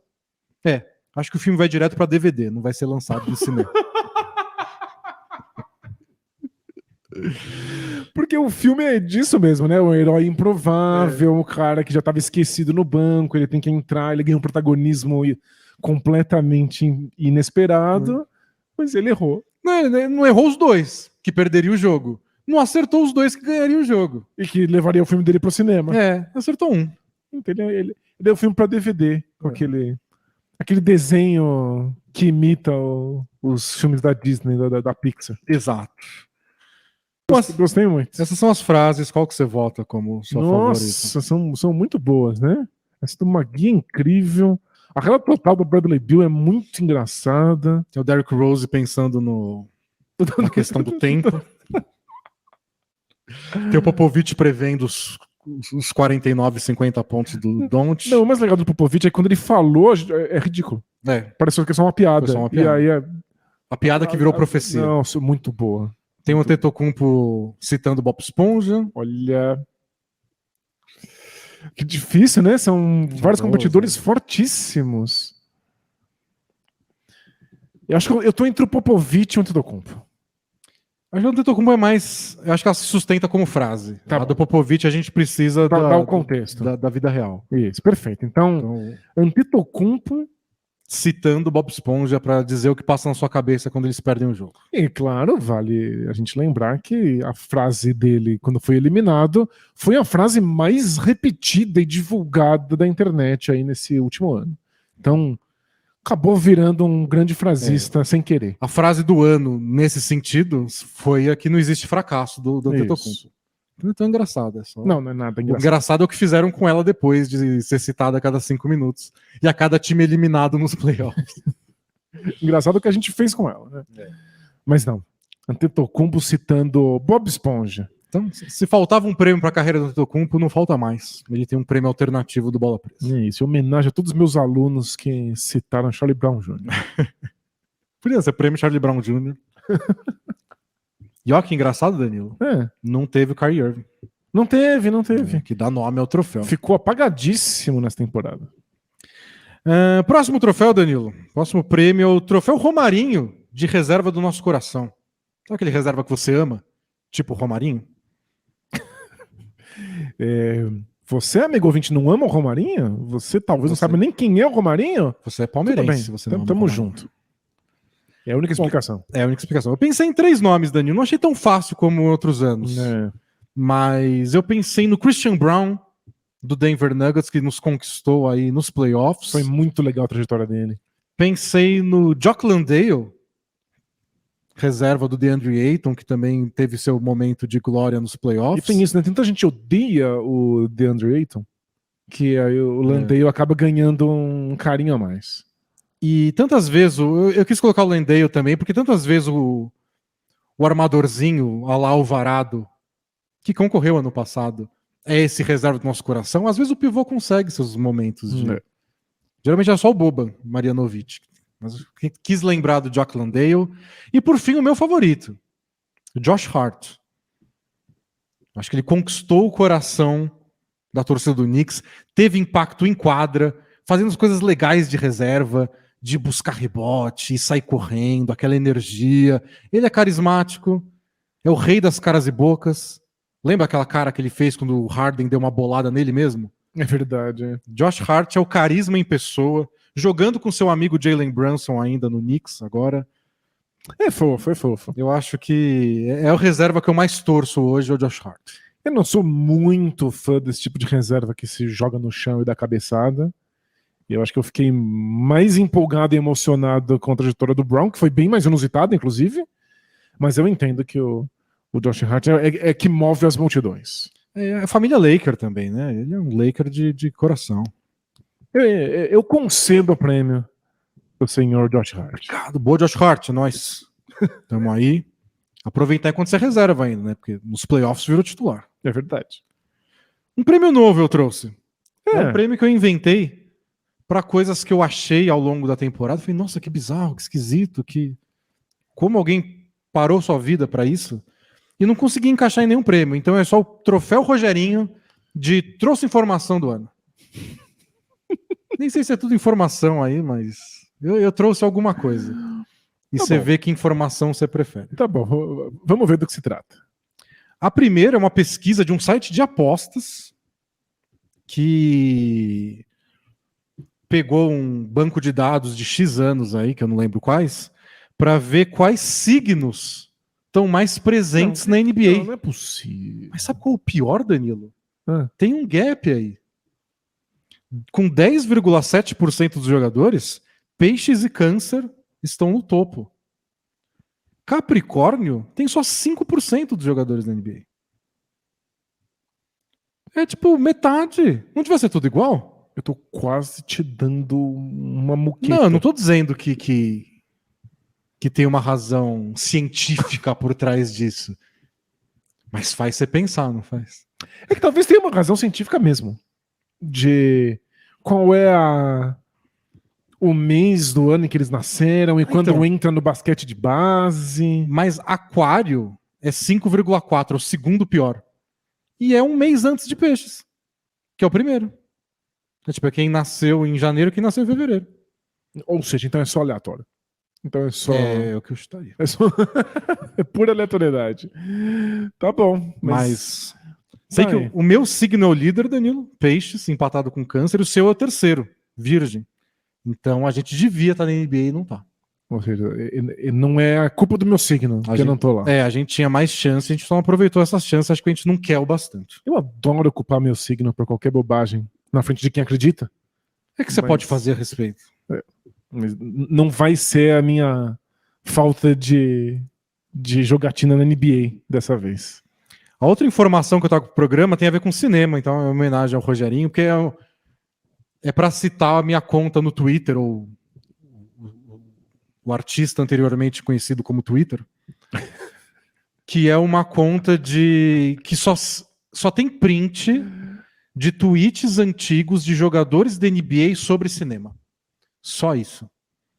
Acho que o filme vai direto para DVD, não vai ser lançado no cinema. Porque o filme é disso mesmo, né? O herói improvável, o cara que já estava esquecido no banco, ele tem que entrar, ele ganha um protagonismo completamente inesperado, mas ele errou. Não, ele não errou os 2, que perderia o jogo. Não acertou os 2 que ganharia o jogo. E que levaria o filme dele pro cinema. Acertou um. Então ele deu o filme pra DVD, com aquele desenho que imita os filmes da Disney, da Pixar. Exato. Gostei muito. Essas são as frases, qual que você vota como sua favorita? Nossa, são muito boas, né? Essa do McGee é incrível. A rela total do Bradley Beal é muito engraçada. Tem o Derrick Rose pensando na questão do tempo. Tem o Popovich prevendo os 49, 50 pontos do Don't. Não, o mais legal do Popovich é que quando ele falou, é ridículo. Pareceu que é só uma piada. Foi só uma piada. E aí a piada que virou profecia. Nossa, muito boa. Tem o Antetokounmpo citando Bob Esponja. Olha... Que difícil, né? São vários competidores fortíssimos. Eu acho que eu tô entre o Popovich e o Antetokounmpo. Acho que o Antetokounmpo é mais... Eu acho que ela se sustenta como frase. Tá a bom. do Popovich a gente precisa dar o contexto. Da vida real. Isso, perfeito. Então Antetokounmpo citando Bob Esponja para dizer o que passa na sua cabeça quando eles perdem o jogo. E claro, vale a gente lembrar que a frase dele, quando foi eliminado, foi a frase mais repetida e divulgada da internet aí nesse último ano. Então, acabou virando um grande frasista sem querer. A frase do ano, nesse sentido, foi a que não existe fracasso do Antetokounmpo. Então é engraçado. É só... Não é nada engraçado. O engraçado é o que fizeram com ela depois de ser citada a cada 5 minutos. E a cada time eliminado nos playoffs. Engraçado o que a gente fez com ela, né? Mas não. Antetokounmpo citando Bob Esponja. Então, se faltava um prêmio para a carreira do Antetokounmpo, não falta mais. Ele tem um prêmio alternativo do Bola Presa. É isso, em homenagem a todos os meus alunos que citaram Charlie Brown Jr. Podia ser prêmio Charlie Brown Jr. E ó, que engraçado, Danilo. Não teve o Kyrie Irving. Não teve. Que dá nome ao troféu. Ficou apagadíssimo nessa temporada. Próximo troféu, Danilo. Próximo prêmio é o troféu Romarinho, de reserva do nosso coração. Sabe aquele reserva que você ama? Tipo Romarinho? Você, amigo ouvinte, não ama o Romarinho? Você talvez não sabe nem quem é o Romarinho? Você é palmeirense. Tudo bem, você não tamo junto. É a única explicação. É a única explicação. Eu pensei em 3 nomes, Danilo. Não achei tão fácil como outros anos. Mas eu pensei no Christian Brown, do Denver Nuggets, que nos conquistou aí nos playoffs. Foi muito legal a trajetória dele. Pensei no Jock Landale, reserva do DeAndre Ayton, que também teve seu momento de glória nos E playoffs. tem isso, né? Tanta gente odeia o DeAndre Ayton, que aí o Landale acaba ganhando um carinho a mais. E tantas vezes, eu quis colocar o Landale também, porque tantas vezes o armadorzinho, a lá Alvarado, que concorreu ano passado, é esse reserva do nosso coração. Às vezes o pivô consegue seus momentos de... Geralmente é só o Boban Marjanovic. Mas eu quis lembrar do Jock Landale. E por fim, o meu favorito, o Josh Hart. Acho que ele conquistou o coração da torcida do Knicks, teve impacto em quadra, fazendo as coisas legais de reserva, de buscar rebote e sair correndo, aquela energia. Ele é carismático, é o rei das caras e bocas. Lembra aquela cara que ele fez quando o Harden deu uma bolada nele mesmo? É verdade. É. Josh Hart é o carisma em pessoa, jogando com seu amigo Jalen Brunson ainda no Knicks agora. É fofo. Eu acho que é o reserva que eu mais torço hoje, é o Josh Hart. Eu não sou muito fã desse tipo de reserva que se joga no chão e dá cabeçada. Eu acho que eu fiquei mais empolgado e emocionado com a trajetória do Brown, que foi bem mais inusitada, inclusive. Mas eu entendo que o Josh Hart é que move as multidões. É a família Laker também, né? Ele é um Laker de coração. Eu concedo o prêmio do senhor Josh Hart. Obrigado, boa Josh Hart, nós estamos aí. Aproveitar enquanto você é reserva ainda, né? Porque nos playoffs virou titular. É verdade. Um prêmio novo eu trouxe. É um É. prêmio que eu inventei para coisas que eu achei ao longo da temporada. Falei, nossa, que bizarro, que esquisito, que... Como alguém parou sua vida para isso? E não consegui encaixar em nenhum prêmio. Então é só o troféu Rogerinho de trouxe informação do ano. Nem sei se é tudo informação aí, mas eu trouxe alguma coisa. E Tá você bom. vê que informação você prefere. Tá bom, vamos ver do que se trata. A primeira é uma pesquisa de um site de apostas que pegou um banco de dados de X anos aí, que eu não lembro quais, para ver quais signos estão mais presentes na NBA. Não é possível. Mas sabe qual é o pior, Danilo? Ah. Tem um gap aí. Com 10,7% dos jogadores, Peixes e Câncer estão no topo. Capricórnio tem só 5% dos jogadores da NBA. É tipo metade. Não devia ser tudo igual? Eu tô quase te dando uma muqueta. Não, eu não tô dizendo que tem uma razão científica por trás disso. Mas faz você pensar, não faz? É que talvez tenha uma razão científica mesmo. De qual é o mês do ano em que eles nasceram e quando Então. entra no basquete de base. Mas Aquário é 5,4, é o segundo pior. E é um mês antes de Peixes, que é o primeiro. É tipo, é quem nasceu em janeiro e quem nasceu em fevereiro. Ou seja, então é só aleatório. Então é só. É o que eu chutaria. É, só... é pura aleatoriedade. Tá bom. Mas sei que Vai. o meu signo é o líder, Danilo, Peixes, empatado com Câncer, e o seu é o terceiro, Virgem. Então a gente devia estar na NBA e não tá. Ou seja, não é a culpa do meu signo que eu não tô lá. É, a gente tinha mais chance, a gente só não aproveitou essas chances, acho que a gente não quer o bastante. Eu adoro ocupar meu signo por qualquer bobagem na frente de quem acredita. É que você Mas- pode fazer a respeito. Mas não vai ser a minha falta de jogatina na NBA dessa vez. A outra informação que eu trago pro programa tem a ver com cinema, então é uma homenagem ao Rogerinho, porque é para citar a minha conta no Twitter, ou o artista anteriormente conhecido como Twitter, que é uma conta que só tem print de tweets antigos de jogadores da NBA sobre cinema. Só isso.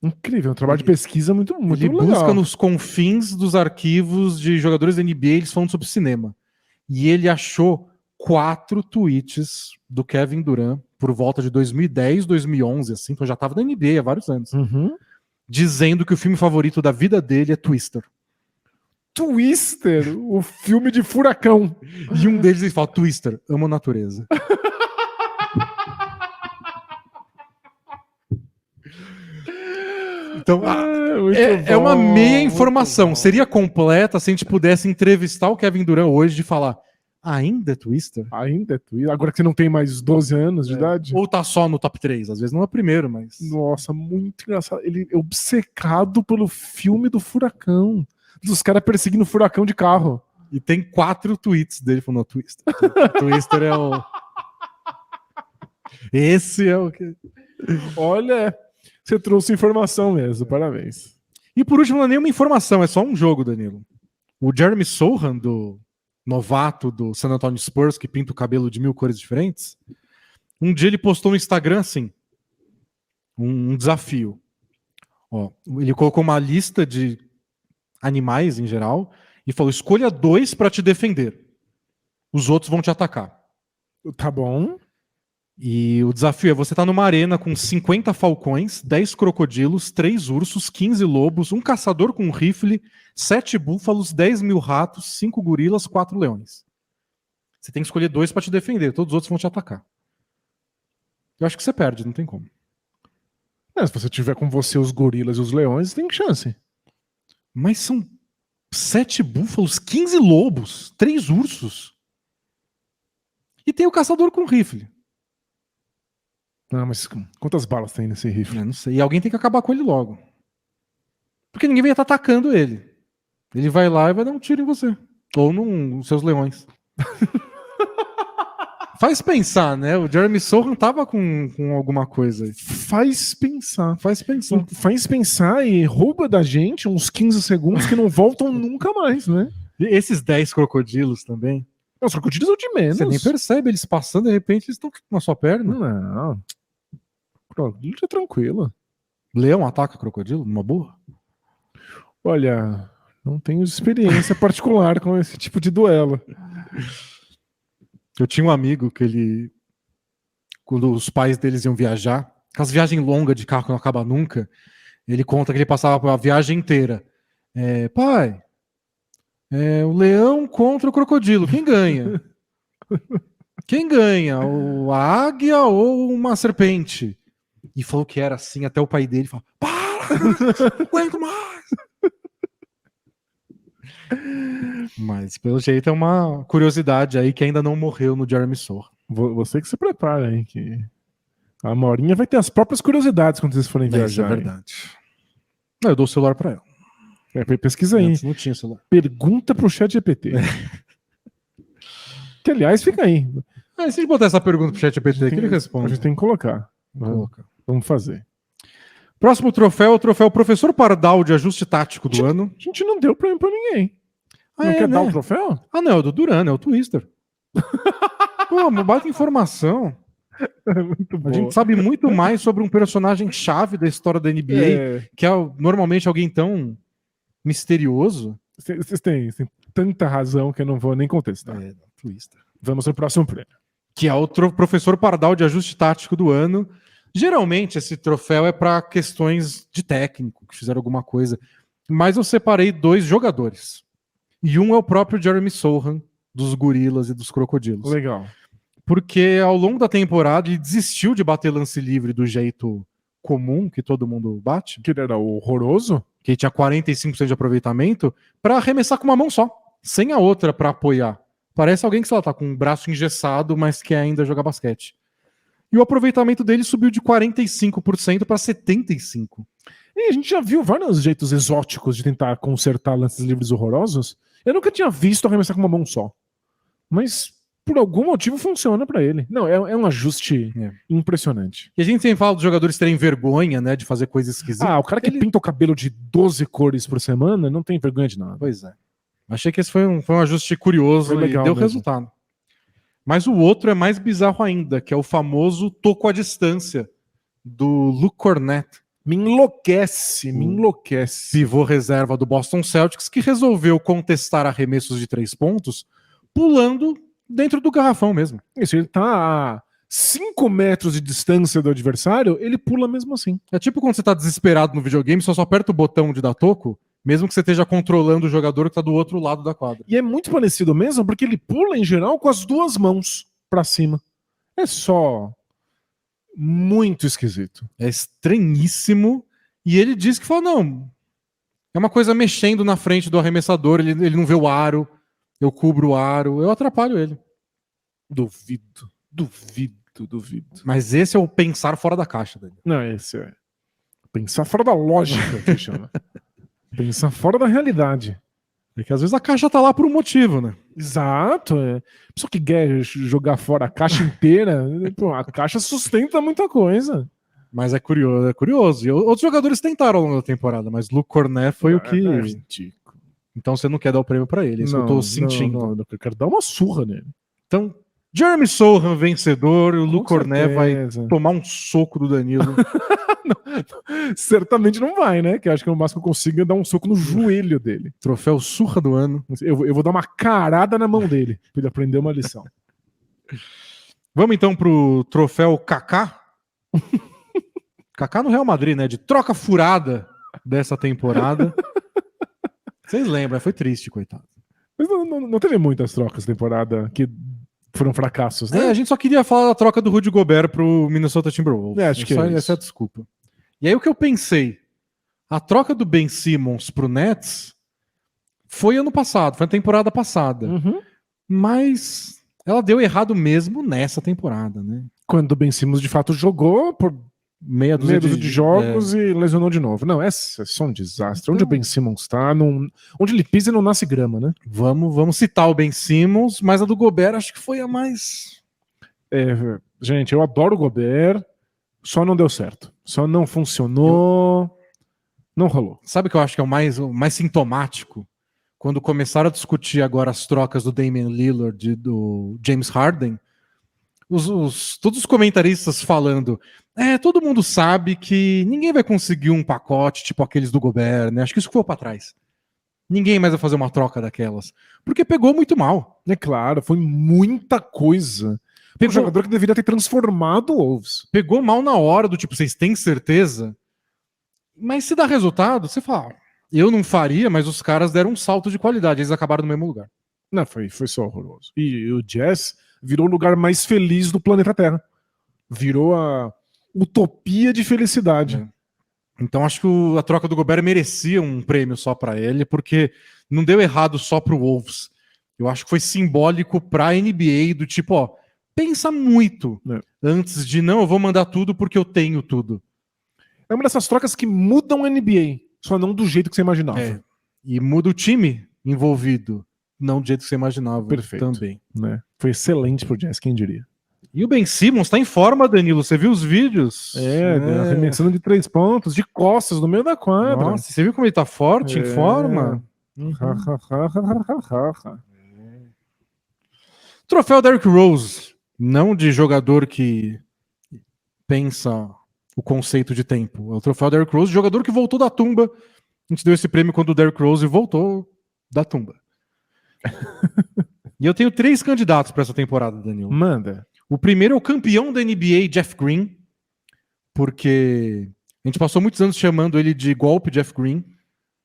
Incrível, um trabalho de pesquisa muito Ele legal. busca nos confins dos arquivos de jogadores da NBA, eles falando sobre cinema. E ele achou 4 tweets do Kevin Durant por volta de 2010, 2011, assim, então já estava na NBA há vários anos, Uhum. dizendo que o filme favorito da vida dele é Twister. Twister, o filme de furacão. E um deles ele fala, Twister, amo a natureza. Então, é uma meia informação. Seria completa se a gente pudesse entrevistar o Kevin Durant hoje e falar, Ainda é Twister? Ainda é Twister. Agora que você não tem mais 12 anos de idade. Ou tá só no top 3? Às vezes não é o primeiro, mas... Nossa, muito engraçado. Ele é obcecado pelo filme do Furacão. Dos caras perseguindo o furacão de carro. E tem 4 tweets dele falando Twister. Twister é o... Esse é o que... Olha, você trouxe informação mesmo. Parabéns. E por último, não é nenhuma informação, é só um jogo, Danilo. O Jeremy Sohan, do novato do San Antonio Spurs, que pinta o cabelo de 1000 cores diferentes, um dia ele postou no Instagram assim, um desafio. Ó, ele colocou uma lista de animais em geral e falou: escolha 2 para te defender. Os outros vão te atacar. Tá bom. E o desafio é: você tá numa arena com 50 falcões, 10 crocodilos, 3 ursos, 15 lobos, um caçador com um rifle, 7 búfalos, 10.000 ratos, 5 gorilas, 4 leões. Você tem que escolher 2 para te defender, todos os outros vão te atacar. Eu acho que você perde, não tem como. Se você tiver com você os gorilas e os leões, tem chance. Mas são 7 búfalos, 15 lobos, 3 ursos. E tem o caçador com rifle. Não, mas quantas balas tem nesse rifle? Eu não sei. E alguém tem que acabar com ele logo. Porque ninguém vai estar atacando ele. Ele vai lá e vai dar um tiro em você. Ou nos seus leões. Faz pensar, né? O Jeremy Sohan tava com alguma coisa aí. Faz pensar. Faz pensar. Faz pensar e rouba da gente uns 15 segundos que não voltam nunca mais, né? E esses 10 crocodilos também. Os crocodilos são de menos. Você nem percebe eles passando, de repente eles estão na sua perna. Não. Crocodilo é tranquilo. Leão ataca crocodilo? Numa boa? Olha, não tenho experiência particular com esse tipo de duelo. Eu tinha um amigo que ele... Quando os pais deles iam viajar, aquelas viagens longas de carro que não acaba nunca, ele conta que ele passava a viagem inteira. Pai, o leão contra o crocodilo, quem ganha? Quem ganha? A águia ou uma serpente? E falou que era assim, até o pai dele falou: para! Não aguento mais! Mas, pelo jeito, é uma curiosidade aí que ainda não morreu no Jeremy Sohan. Você que se prepara, hein? Que a Maurinha vai ter as próprias curiosidades quando vocês forem viajar. Isso é verdade. Não, eu dou o celular pra ela. Pesquisa aí. Antes não tinha celular. Pergunta pro ChatGPT. Que, aliás, fica aí. Se a gente botar essa pergunta pro ChatGPT aqui, ele responde. A gente tem que colocar. Vamos fazer. Próximo troféu, o troféu Professor Pardal de ajuste tático do ano. A gente não deu prêmio pra ninguém. Não quer dar o troféu? Ah, não, é o do Duran, é o Twister. Pô, uma baita informação. Muito bom. A gente sabe muito mais sobre um personagem chave da história da NBA, que é normalmente alguém tão misterioso. Vocês têm tanta razão que eu não vou nem contestar. Twister. Vamos pro próximo prêmio. Que é o Professor Pardal de ajuste tático do ano. Geralmente esse troféu é para questões de técnico, que fizeram alguma coisa. Mas eu separei 2 jogadores. E um é o próprio Jeremy Sohan, dos gorilas e dos crocodilos. Legal. Porque ao longo da temporada ele desistiu de bater lance livre do jeito comum, que todo mundo bate. Que ele era horroroso. Que ele tinha 45% de aproveitamento, para arremessar com uma mão só, sem a outra para apoiar. Parece alguém que, sei lá, tá com um braço engessado, mas quer ainda jogar basquete. E o aproveitamento dele subiu de 45% para 75%. E a gente já viu vários jeitos exóticos de tentar consertar lances livres horrorosos. Eu nunca tinha visto arremessar com uma mão só. Mas, por algum motivo, funciona pra ele. Não, é um ajuste impressionante. E a gente sempre fala dos jogadores terem vergonha, né, de fazer coisas esquisitas. O cara que pinta o cabelo de 12 cores por semana não tem vergonha de nada. Pois é. Achei que esse foi um ajuste curioso e deu resultado. Mas o outro é mais bizarro ainda, que é o famoso toco à distância do Luke Cornett. Me enlouquece. Pivô reserva do Boston Celtics, que resolveu contestar arremessos de 3 pontos pulando dentro do garrafão mesmo. Isso, ele tá a 5 metros de distância do adversário, ele pula mesmo assim. É tipo quando você tá desesperado no videogame, só aperta o botão de dar toco, mesmo que você esteja controlando o jogador que tá do outro lado da quadra. E é muito parecido mesmo, porque ele pula, em geral, com as 2 mãos pra cima. É só muito esquisito. É estranhíssimo. E ele disse que falou, não, é uma coisa mexendo na frente do arremessador, ele não vê o aro, eu cubro o aro, eu atrapalho ele. Duvido. Mas esse é o pensar fora da caixa, Daniel. Não, esse é pensar fora da lógica, que chama. Pensar fora da realidade. É que às vezes a caixa tá lá por um motivo, né? Exato. Pessoa que quer jogar fora a caixa inteira, pô, a caixa sustenta muita coisa. Mas é curioso. E outros jogadores tentaram ao longo da temporada, mas Luke Cornet foi o que... É ridículo. Então você não quer dar o prêmio pra ele, isso que eu tô sentindo. Não, eu quero dar uma surra nele. Então, Jeremy Sohan vencedor, o Com Luke Cornet vai certeza. tomar um soco do Danilo. Certamente não vai, né? Que eu acho que o máximo que eu consigo é dar um soco no joelho dele. Troféu surra do ano. Eu vou dar uma carada na mão dele pra ele aprender uma lição. Vamos então pro troféu Kaká. Kaká no Real Madrid, né? De troca furada dessa temporada. Vocês lembram, foi triste, coitado. Mas não teve muitas trocas na temporada que foram fracassos, né? A gente só queria falar da troca do Rudy Gobert pro Minnesota Timberwolves. Acho que essa é a desculpa. E aí o que eu pensei, a troca do Ben Simmons pro Nets foi ano passado, foi na temporada passada. Uhum. Mas ela deu errado mesmo nessa temporada, né? Quando o Ben Simmons de fato jogou por Meia dúzia de jogos e lesionou de novo. Não, é só um desastre. Onde o Ben Simmons tá, onde ele pisa não nasce grama, né? Vamos citar o Ben Simmons, mas a do Gobert acho que foi a mais... Gente, eu adoro o Gobert, só não deu certo. Só não funcionou, não rolou. Sabe o que eu acho que é o mais sintomático? Quando começaram a discutir agora as trocas do Damian Lillard e do James Harden, todos os comentaristas falando, todo mundo sabe que ninguém vai conseguir um pacote tipo aqueles do Gobert, né? Acho que isso ficou pra trás. Ninguém mais vai fazer uma troca daquelas. Porque pegou muito mal. É claro, foi muita coisa. Um jogador que deveria ter transformado o Wolves. Pegou mal na hora do tipo, vocês têm certeza? Mas se dá resultado, você fala, eu não faria, mas os caras deram um salto de qualidade, eles acabaram no mesmo lugar. Não, foi só horroroso. E o Jazz virou o lugar mais feliz do planeta Terra. Virou a utopia de felicidade. Então acho que a troca do Gobert merecia um prêmio só pra ele, porque não deu errado só pro Wolves. Eu acho que foi simbólico pra NBA do tipo, pensa muito antes de não, eu vou mandar tudo porque eu tenho tudo. É uma dessas trocas que mudam a NBA, só não do jeito que você imaginava. E muda o time envolvido, não do jeito que você imaginava. Perfeito. Também. Né? Foi excelente pro Jazz, quem diria. E o Ben Simmons tá em forma, Danilo. Você viu os vídeos? Arremessando de 3 pontos, de costas, no meio da quadra. Nossa, você viu como ele tá forte, em forma? Troféu Derrick Rose. Não de jogador que pensa o conceito de tempo. É o troféu Derrick Rose, jogador que voltou da tumba. A gente deu esse prêmio quando o Derrick Rose voltou da tumba. E eu tenho 3 candidatos para essa temporada, Danilo. Manda. O primeiro é o campeão da NBA, Jeff Green, porque a gente passou muitos anos chamando ele de golpe Jeff Green,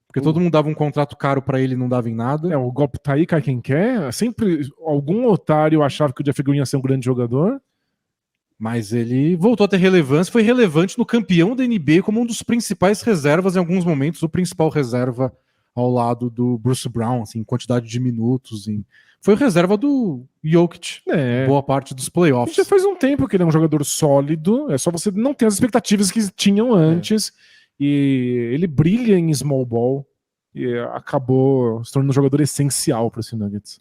porque todo mundo dava um contrato caro para ele e não dava em nada. O golpe tá aí, cai quem quer. Sempre algum otário achava que o Jeff Green ia ser um grande jogador. Mas ele voltou a ter relevância, foi relevante no campeão da NBA como um dos principais reservas em alguns momentos, o principal reserva ao lado do Bruce Brown, assim, em quantidade de minutos. Foi reserva do Jokic, boa parte dos playoffs. Já faz um tempo que ele é um jogador sólido, é só você não ter as expectativas que tinham antes, e ele brilha em small ball, e acabou se tornando um jogador essencial para esse Nuggets.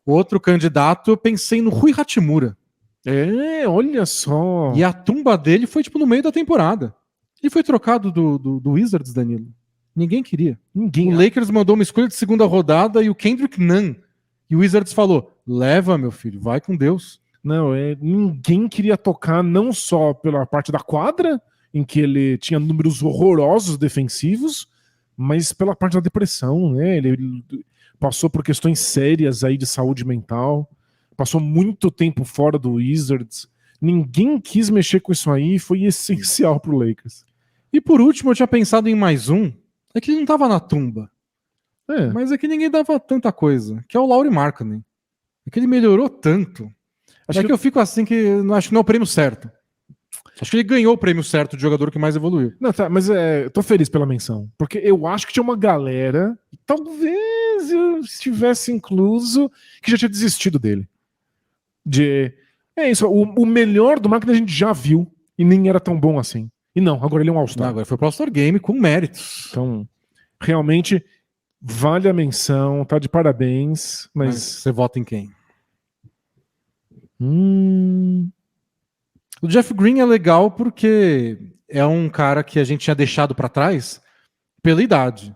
Outro candidato, eu pensei no Rui Hachimura. Olha só. E a tumba dele foi tipo no meio da temporada. Ele foi trocado do Wizards, Danilo. Ninguém queria. O Lakers mandou uma escolha de segunda rodada e o Kendrick Nunn. E o Wizards falou, leva meu filho, vai com Deus. Não, ninguém queria tocar, não só pela parte da quadra, em que ele tinha números horrorosos defensivos, mas pela parte da depressão, né? Ele passou por questões sérias aí de saúde mental. Passou muito tempo fora do Wizards. Ninguém quis mexer com isso aí. Foi essencial pro Lakers. E por último, eu tinha pensado em mais um. É que ele não tava na tumba. Mas é que ninguém dava tanta coisa. Que é o Lauri Markkanen. É que ele melhorou tanto. Acho que eu fico assim que acho que não é o prêmio certo. Acho que ele ganhou o prêmio certo de jogador que mais evoluiu. Não, tá, mas eu tô feliz pela menção. Porque eu acho que tinha uma galera talvez eu estivesse incluso, que já tinha desistido dele. É isso, o melhor do marketing a gente já viu e nem era tão bom assim. E não, agora ele é um All-Star. Agora foi pro All-Star Game com méritos. Então, realmente, vale a menção, tá de parabéns, Mas mas... você vota em quem? O Jeff Green é legal porque é um cara que a gente tinha deixado para trás pela idade.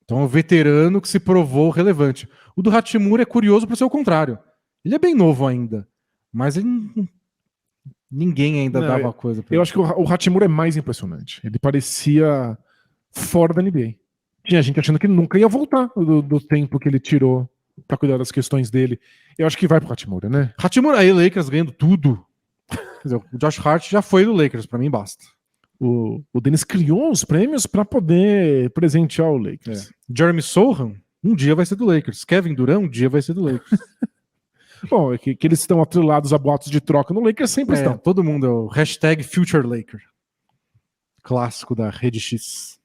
Então é um veterano que se provou relevante. O do Hachimura é curioso por ser o contrário. Ele é bem novo ainda, mas ninguém ainda Não, dava coisa pra Eu ele. acho que o Hachimura é mais impressionante. Ele parecia fora da NBA. Tinha gente achando que ele nunca ia voltar do tempo que ele tirou pra cuidar das questões dele. Eu acho que vai pro Hachimura, né? Hachimura, aí Lakers ganhando tudo. Quer dizer, o Josh Hart já foi do Lakers, pra mim basta. O Dennis criou os prêmios pra poder presentear o Lakers. Jeremy Sohan, um dia vai ser do Lakers. Kevin Durant, um dia vai ser do Lakers. Bom, é que eles estão atrelados a boatos de troca no Lakers, sempre estão. Todo mundo é o hashtag FutureLaker. Clássico da Rede X.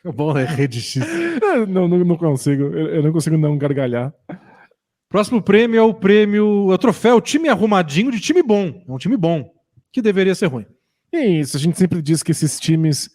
É bom, né? Rede X. Não consigo. Eu não consigo não gargalhar. Próximo prêmio é o troféu time arrumadinho de time bom. É um time bom, que deveria ser ruim. E isso, a gente sempre diz que esses times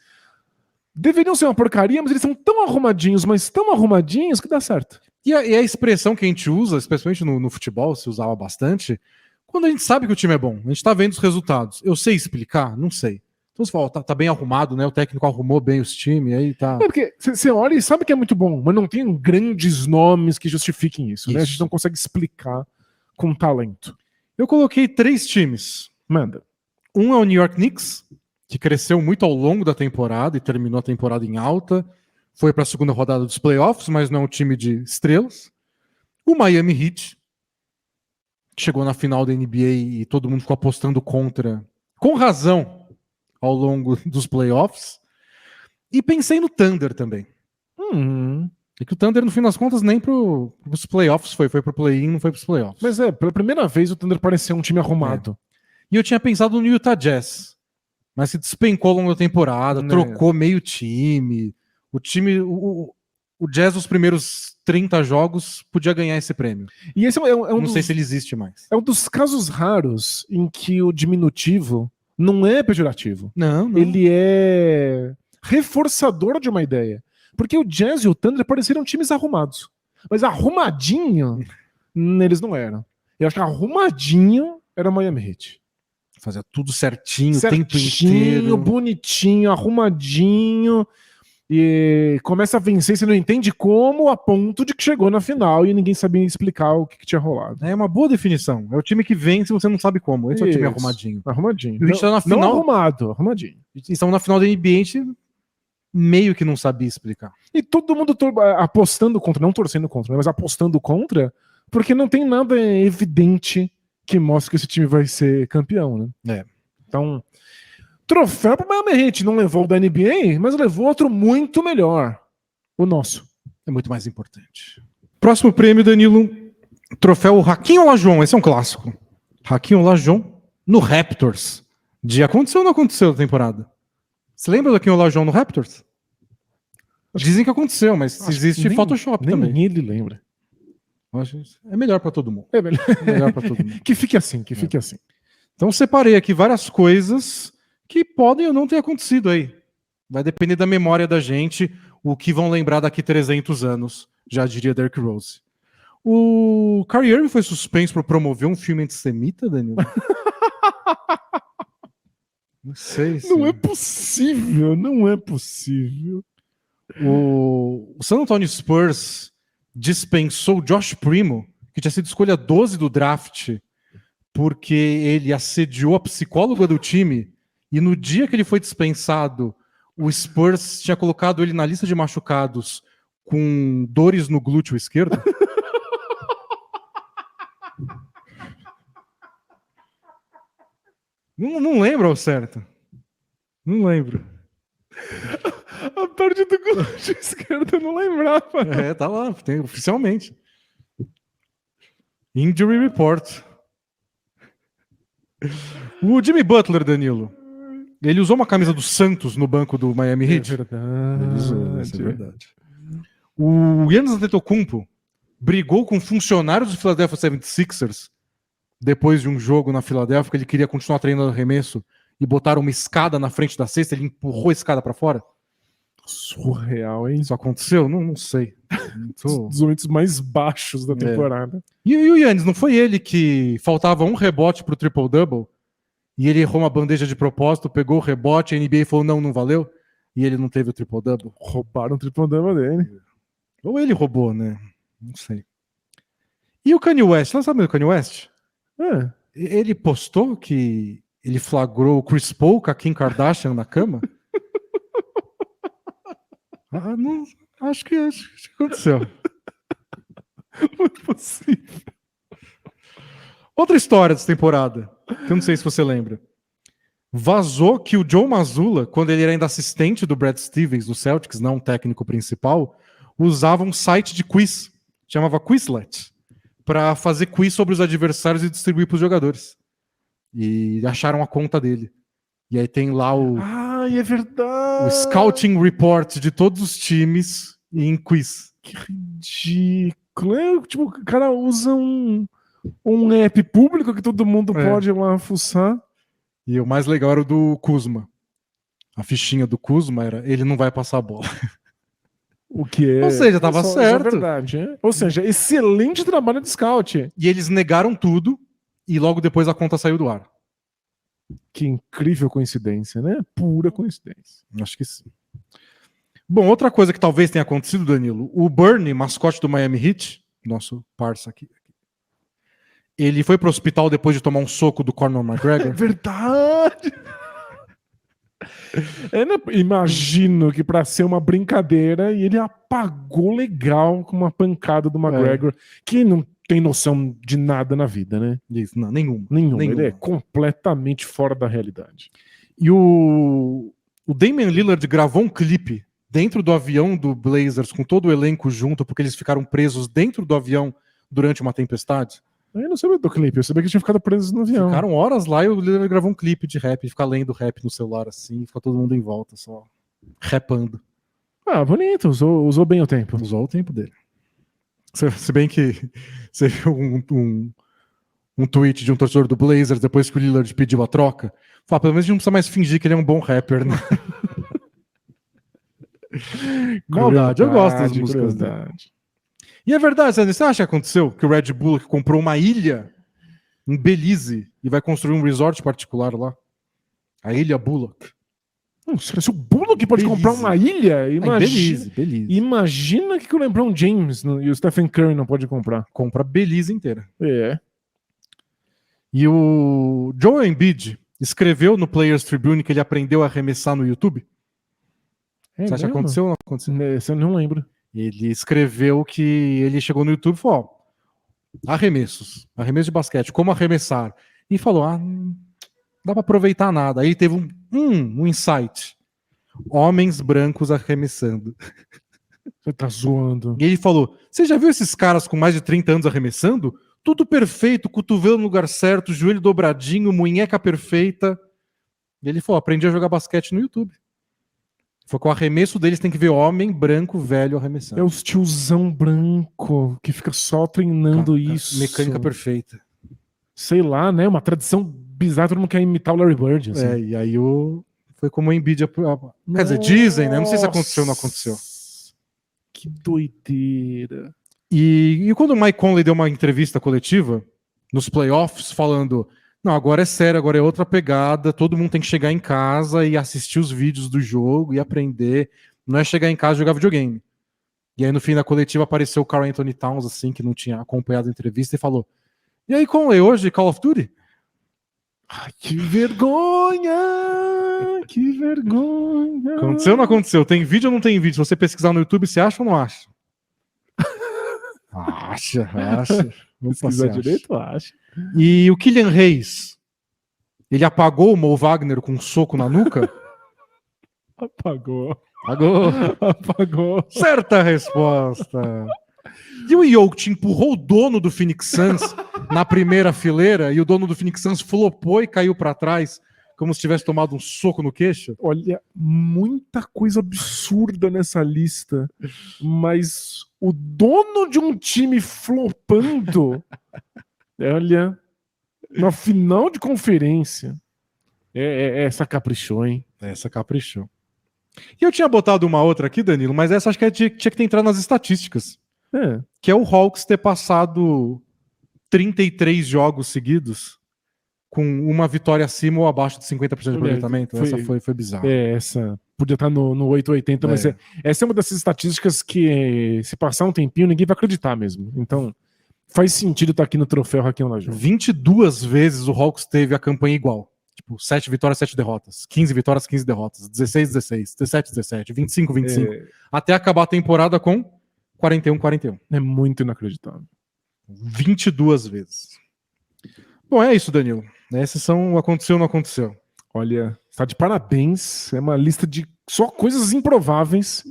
deveriam ser uma porcaria, mas eles são tão arrumadinhos, mas tão arrumadinhos que dá certo. E a expressão que a gente usa, especialmente no futebol, se usava bastante, quando a gente sabe que o time é bom, a gente tá vendo os resultados. Eu sei explicar? Não sei. Então você fala, tá bem arrumado, né? O técnico arrumou bem os times, aí tá... É porque você olha e sabe que é muito bom, mas não tem grandes nomes que justifiquem isso, né? A gente não consegue explicar com talento. Eu coloquei 3 times. Manda. Um é o New York Knicks, que cresceu muito ao longo da temporada e terminou a temporada em alta. Foi para a segunda rodada dos playoffs, mas não é um time de estrelas. O Miami Heat, que chegou na final da NBA e todo mundo ficou apostando contra, com razão, ao longo dos playoffs. E pensei no Thunder também. É que o Thunder, no fim das contas, nem pros playoffs foi pro play-in, não foi pros playoffs. Mas pela primeira vez o Thunder pareceu um time arrumado. E eu tinha pensado no Utah Jazz, mas se despencou ao longo da temporada, trocou meio time. O Jazz, nos primeiros 30 jogos, podia ganhar esse prêmio. E esse não sei se ele existe mais. É um dos casos raros em que o diminutivo não é pejorativo. Não. Ele é reforçador de uma ideia. Porque o Jazz e o Thunder pareceram times arrumados. Mas arrumadinho, eles não eram. Eu acho que arrumadinho era o Miami Heat. Fazia tudo certinho, o tempo inteiro. Bonitinho, arrumadinho. E começa a vencer, você não entende como, a ponto de que chegou na final e ninguém sabia explicar o que tinha rolado. É uma boa definição. É o time que vence, você não sabe como. Esse é o time arrumadinho. Arrumadinho. E a gente tá na final. Não arrumado, arrumadinho. E estamos na final da NBA, a gente meio que não sabia explicar. E todo mundo apostando contra, não torcendo contra, mas apostando contra, porque não tem nada evidente que mostre que esse time vai ser campeão, né? Então, troféu pro Miami Heat. Não levou o da NBA, mas levou outro muito melhor. O nosso. É muito mais importante. Próximo prêmio, Danilo. Troféu Hakeem Olajuwon. Esse é um clássico. Hakeem Olajuwon no Raptors. Aconteceu ou não aconteceu na temporada? Você lembra do Hakeem Olajuwon no Raptors? Dizem que aconteceu, mas existe Photoshop também. Nem ele lembra. É melhor pra todo mundo. É melhor pra todo mundo. Que fique assim, fique assim. Então separei aqui várias coisas que podem ou não ter acontecido aí. Vai depender da memória da gente, o que vão lembrar daqui 300 anos, já diria Derrick Rose. O Kyrie Irving foi suspenso por promover um filme antissemita, Danilo? Não sei. Não é possível, não é possível. O San Antonio Spurs dispensou Josh Primo, que tinha sido escolha 12 do draft, porque ele assediou a psicóloga do time, e no dia que ele foi dispensado, o Spurs tinha colocado ele na lista de machucados com dores no glúteo esquerdo. Não lembro ao certo. Não lembro. A parte do glúteo esquerdo eu não lembrava. Tá lá, tem oficialmente. Injury Report. O Jimmy Butler, Danilo. Ele usou uma camisa do Santos no banco do Miami Heat. É verdade. Ele usou, isso é verdade. O Giannis Antetokounmpo brigou com funcionários do Philadelphia 76ers depois de um jogo na Filadélfia, que ele queria continuar treinando arremesso e botaram uma escada na frente da cesta, ele empurrou a escada pra fora. Surreal, hein? Isso aconteceu? Não sei. Dos momentos mais baixos da temporada. E o Giannis, não foi ele que faltava um rebote pro triple-double e ele errou uma bandeja de propósito, pegou o rebote, a NBA falou não valeu, e ele não teve o triple-double? Roubaram o triple-double dele. Ou ele roubou, né? Não sei. E o Kanye West, você sabe do Kanye West? Ele postou que ele flagrou o Chris Paul com a Kim Kardashian na cama? Não, acho que aconteceu. Não é possível. Outra história dessa temporada, que eu não sei se você lembra. Vazou que o Joe Mazzulla, quando ele era ainda assistente do Brad Stevens no Celtics, não técnico principal, usava um site de quiz, chamava Quizlet, para fazer quiz sobre os adversários e distribuir para os jogadores. E acharam a conta dele. E aí tem lá é verdade. o Scouting Report de todos os times em quiz. Que ridículo. Tipo, o cara usa um app público que todo mundo pode ir lá fuçar. E o mais legal era o do Kuzma. A fichinha do Kuzma era ele não vai passar a bola. O que é? Ou seja, tava certo. É verdade, hein? Ou seja, excelente trabalho de scout. E eles negaram tudo e logo depois a conta saiu do ar. Que incrível coincidência, né? Pura coincidência. Acho que sim. Bom, outra coisa que talvez tenha acontecido, Danilo, o Bernie, mascote do Miami Heat, nosso parça aqui, ele foi pro hospital depois de tomar um soco do Conor McGregor. É verdade! Imagino que pra ser uma brincadeira, e ele apagou legal com uma pancada do McGregor, que não tem noção de nada na vida, né? Isso, não, nenhuma. Ele é completamente fora da realidade. E o Damian Lillard gravou um clipe dentro do avião do Blazers com todo o elenco junto, porque eles ficaram presos dentro do avião durante uma tempestade. Eu não sabia do clipe, eu sabia que tinham ficado presos no avião. Ficaram horas lá e o Lillard gravou um clipe de rap, fica lendo rap no celular assim, fica todo mundo em volta, só rapando. Bonito, usou bem o tempo. Usou o tempo dele. Se bem que você viu um tweet de um torcedor do Blazers depois que o Lillard pediu a troca, fala, pelo menos a gente não precisa mais fingir que ele é um bom rapper, né? Maldade, eu gosto das músicas dele. E é verdade, você acha que aconteceu que o Red Bull comprou uma ilha em Belize e vai construir um resort particular lá? A Ilha Bullock. Se o Bullock pode comprar uma ilha, Belize. Imagina que o LeBron James e o Stephen Curry não podem comprar. Compra Belize inteira. E o Joel Embiid escreveu no Players Tribune que ele aprendeu a arremessar no YouTube. Você acha que aconteceu ou não aconteceu? Esse eu não lembro. Ele escreveu que ele chegou no YouTube e falou, arremesso de basquete, como arremessar. E falou, não dá pra aproveitar nada. Aí teve um insight. Homens brancos arremessando. Você tá zoando. E ele falou, você já viu esses caras com mais de 30 anos arremessando? Tudo perfeito, cotovelo no lugar certo, joelho dobradinho, munheca perfeita. E ele falou, aprendi a jogar basquete no YouTube. Foi com o arremesso deles, tem que ver homem branco velho arremessando. É os tiozão branco que fica só treinando isso. Mecânica perfeita. Sei lá, né? Uma tradição bizarra, todo mundo quer imitar o Larry Bird. Assim. E aí foi como o Embiid... Quer dizer, dizem, né? Não sei se aconteceu ou não aconteceu. Que doideira. E quando o Mike Conley deu uma entrevista coletiva nos playoffs falando... Não, agora é sério, agora é outra pegada, todo mundo tem que chegar em casa e assistir os vídeos do jogo e aprender. Não é chegar em casa e jogar videogame. E aí no fim da coletiva apareceu o Karl Anthony Towns, assim, que não tinha acompanhado a entrevista, e falou, e aí, Conley, hoje Call of Duty? Ai, que vergonha! Que vergonha! Aconteceu ou não aconteceu? Tem vídeo ou não tem vídeo? Se você pesquisar no YouTube, você acha ou não acha? Acha. Vamos pesquisar direito, acha. E o Kylian Reis, ele apagou o Mo Wagner com um soco na nuca? Apagou. Certa resposta. E o Jokic empurrou o dono do Phoenix Suns na primeira fileira e o dono do Phoenix Suns flopou e caiu para trás como se tivesse tomado um soco no queixo. Olha, muita coisa absurda nessa lista, mas o dono de um time flopando, olha, na final de conferência, essa caprichou, hein? Essa caprichou. E eu tinha botado uma outra aqui, Danilo, mas essa acho que tinha que ter entrado nas estatísticas. Que é o Hawks ter passado 33 jogos seguidos com uma vitória acima ou abaixo de 50% de aproveitamento. Essa foi bizarra. Essa podia estar no 880, mas essa é uma dessas estatísticas que, se passar um tempinho, ninguém vai acreditar mesmo. Então, faz sentido estar aqui no troféu Raquel Lajão. 22 vezes o Hawks teve a campanha igual. Tipo, 7 vitórias, 7 derrotas. 15 vitórias, 15 derrotas. 16, 16. 17, 17. 25, 25. Até acabar a temporada com 41, 41. É muito inacreditável. 22 vezes. Bom, é isso, Danilo. Esses são o aconteceu ou não aconteceu. Olha, está de parabéns. É uma lista de só coisas improváveis.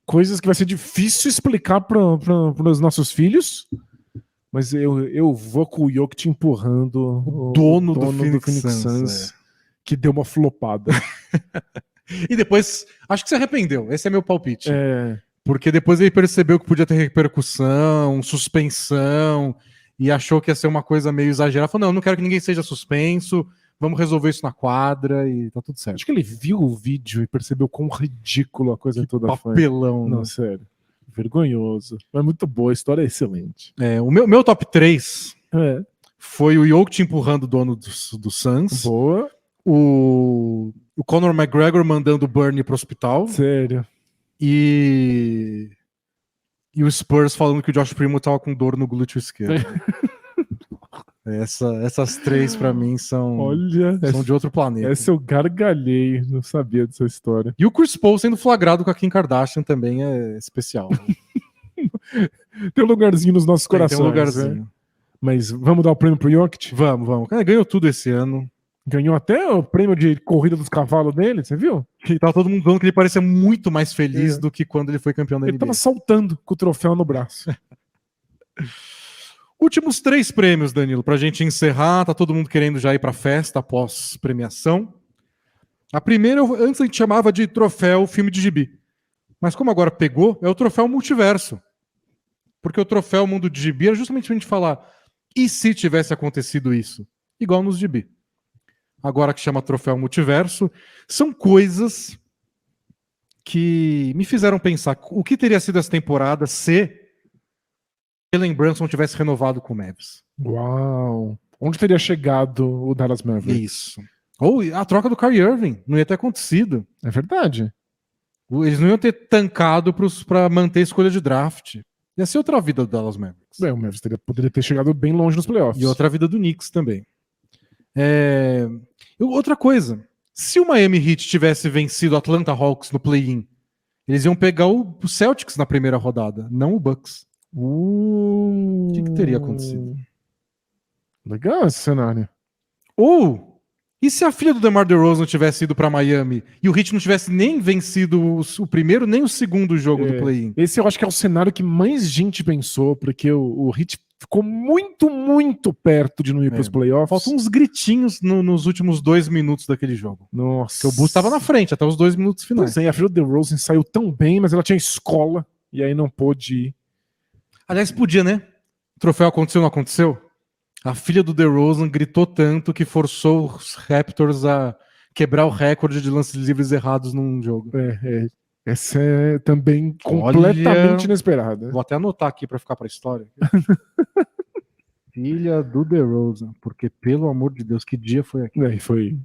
Coisas que vai ser difícil explicar para os nossos filhos. Mas eu vou com o Jokic empurrando o dono do Phoenix Suns, que deu uma flopada. E depois, acho que se arrependeu. Esse é meu palpite. Porque depois ele percebeu que podia ter repercussão, suspensão, e achou que ia ser uma coisa meio exagerada. Falou, não quero que ninguém seja suspenso, vamos resolver isso na quadra e tá tudo certo. Acho que ele viu o vídeo e percebeu quão ridículo a coisa toda foi. Papelão. Não, sério. Vergonhoso. Mas muito boa, a história é excelente. O meu top 3 foi o Jokic empurrando o dono do Suns. Boa. O Conor McGregor mandando o Bernie pro hospital. Sério. E o Spurs falando que o Josh Primo tava com dor no glúteo esquerdo. Essas três pra mim são de outro planeta. Essa eu gargalhei, não sabia dessa história. E o Chris Paul sendo flagrado com a Kim Kardashian também é especial. Tem um lugarzinho nos nossos corações. Tem um lugarzinho. Né? Mas vamos dar o prêmio pro Jokic? Vamos. Ganhou tudo esse ano. Ganhou até o prêmio de corrida dos cavalos dele, você viu? E tava todo mundo falando que ele parecia muito mais feliz do que quando ele foi campeão da NBA. Ele tava saltando com o troféu no braço. Últimos 3 prêmios, Danilo, pra gente encerrar. Tá todo mundo querendo já ir pra festa após premiação. A primeira, antes a gente chamava de troféu filme de gibi. Mas como agora pegou, é o troféu multiverso. Porque o troféu mundo de gibi era justamente pra gente falar, e se tivesse acontecido isso? Igual nos gibi. Agora que chama troféu multiverso, são coisas que me fizeram pensar o que teria sido essa temporada se Jalen Brunson tivesse renovado com o Mavs. Uau! Onde teria chegado o Dallas Mavericks? Isso. Ou a troca do Kyrie Irving, não ia ter acontecido. É verdade. Eles não iam ter tancado para manter a escolha de draft. Ia ser outra vida do Dallas Mavericks. O Mavericks poderia ter chegado bem longe nos playoffs. E outra vida do Knicks também. Outra coisa, se o Miami Heat tivesse vencido o Atlanta Hawks no play-in, eles iam pegar o Celtics na primeira rodada, não o Bucks. O que teria acontecido? Legal esse cenário. Ou, e se a filha do DeMar DeRozan tivesse ido para Miami e o Heat não tivesse nem vencido o primeiro nem o segundo jogo do play-in? Esse eu acho que é o cenário que mais gente pensou, porque o Heat ficou muito, muito perto de não ir para os playoffs. Faltam uns gritinhos nos últimos 2 minutos daquele jogo. Nossa. Porque o Bulls estava na frente até os 2 minutos finais. Pois é, a filha do DeRozan saiu tão bem, mas ela tinha escola e aí não pôde ir. Aliás, podia, né? O troféu aconteceu ou não aconteceu? A filha do DeRozan gritou tanto que forçou os Raptors a quebrar o recorde de lances livres errados num jogo. Essa é também completamente inesperada. Vou até anotar aqui para ficar para a história. Filha do DeRozan, porque pelo amor de Deus, que dia foi aqui? Foi.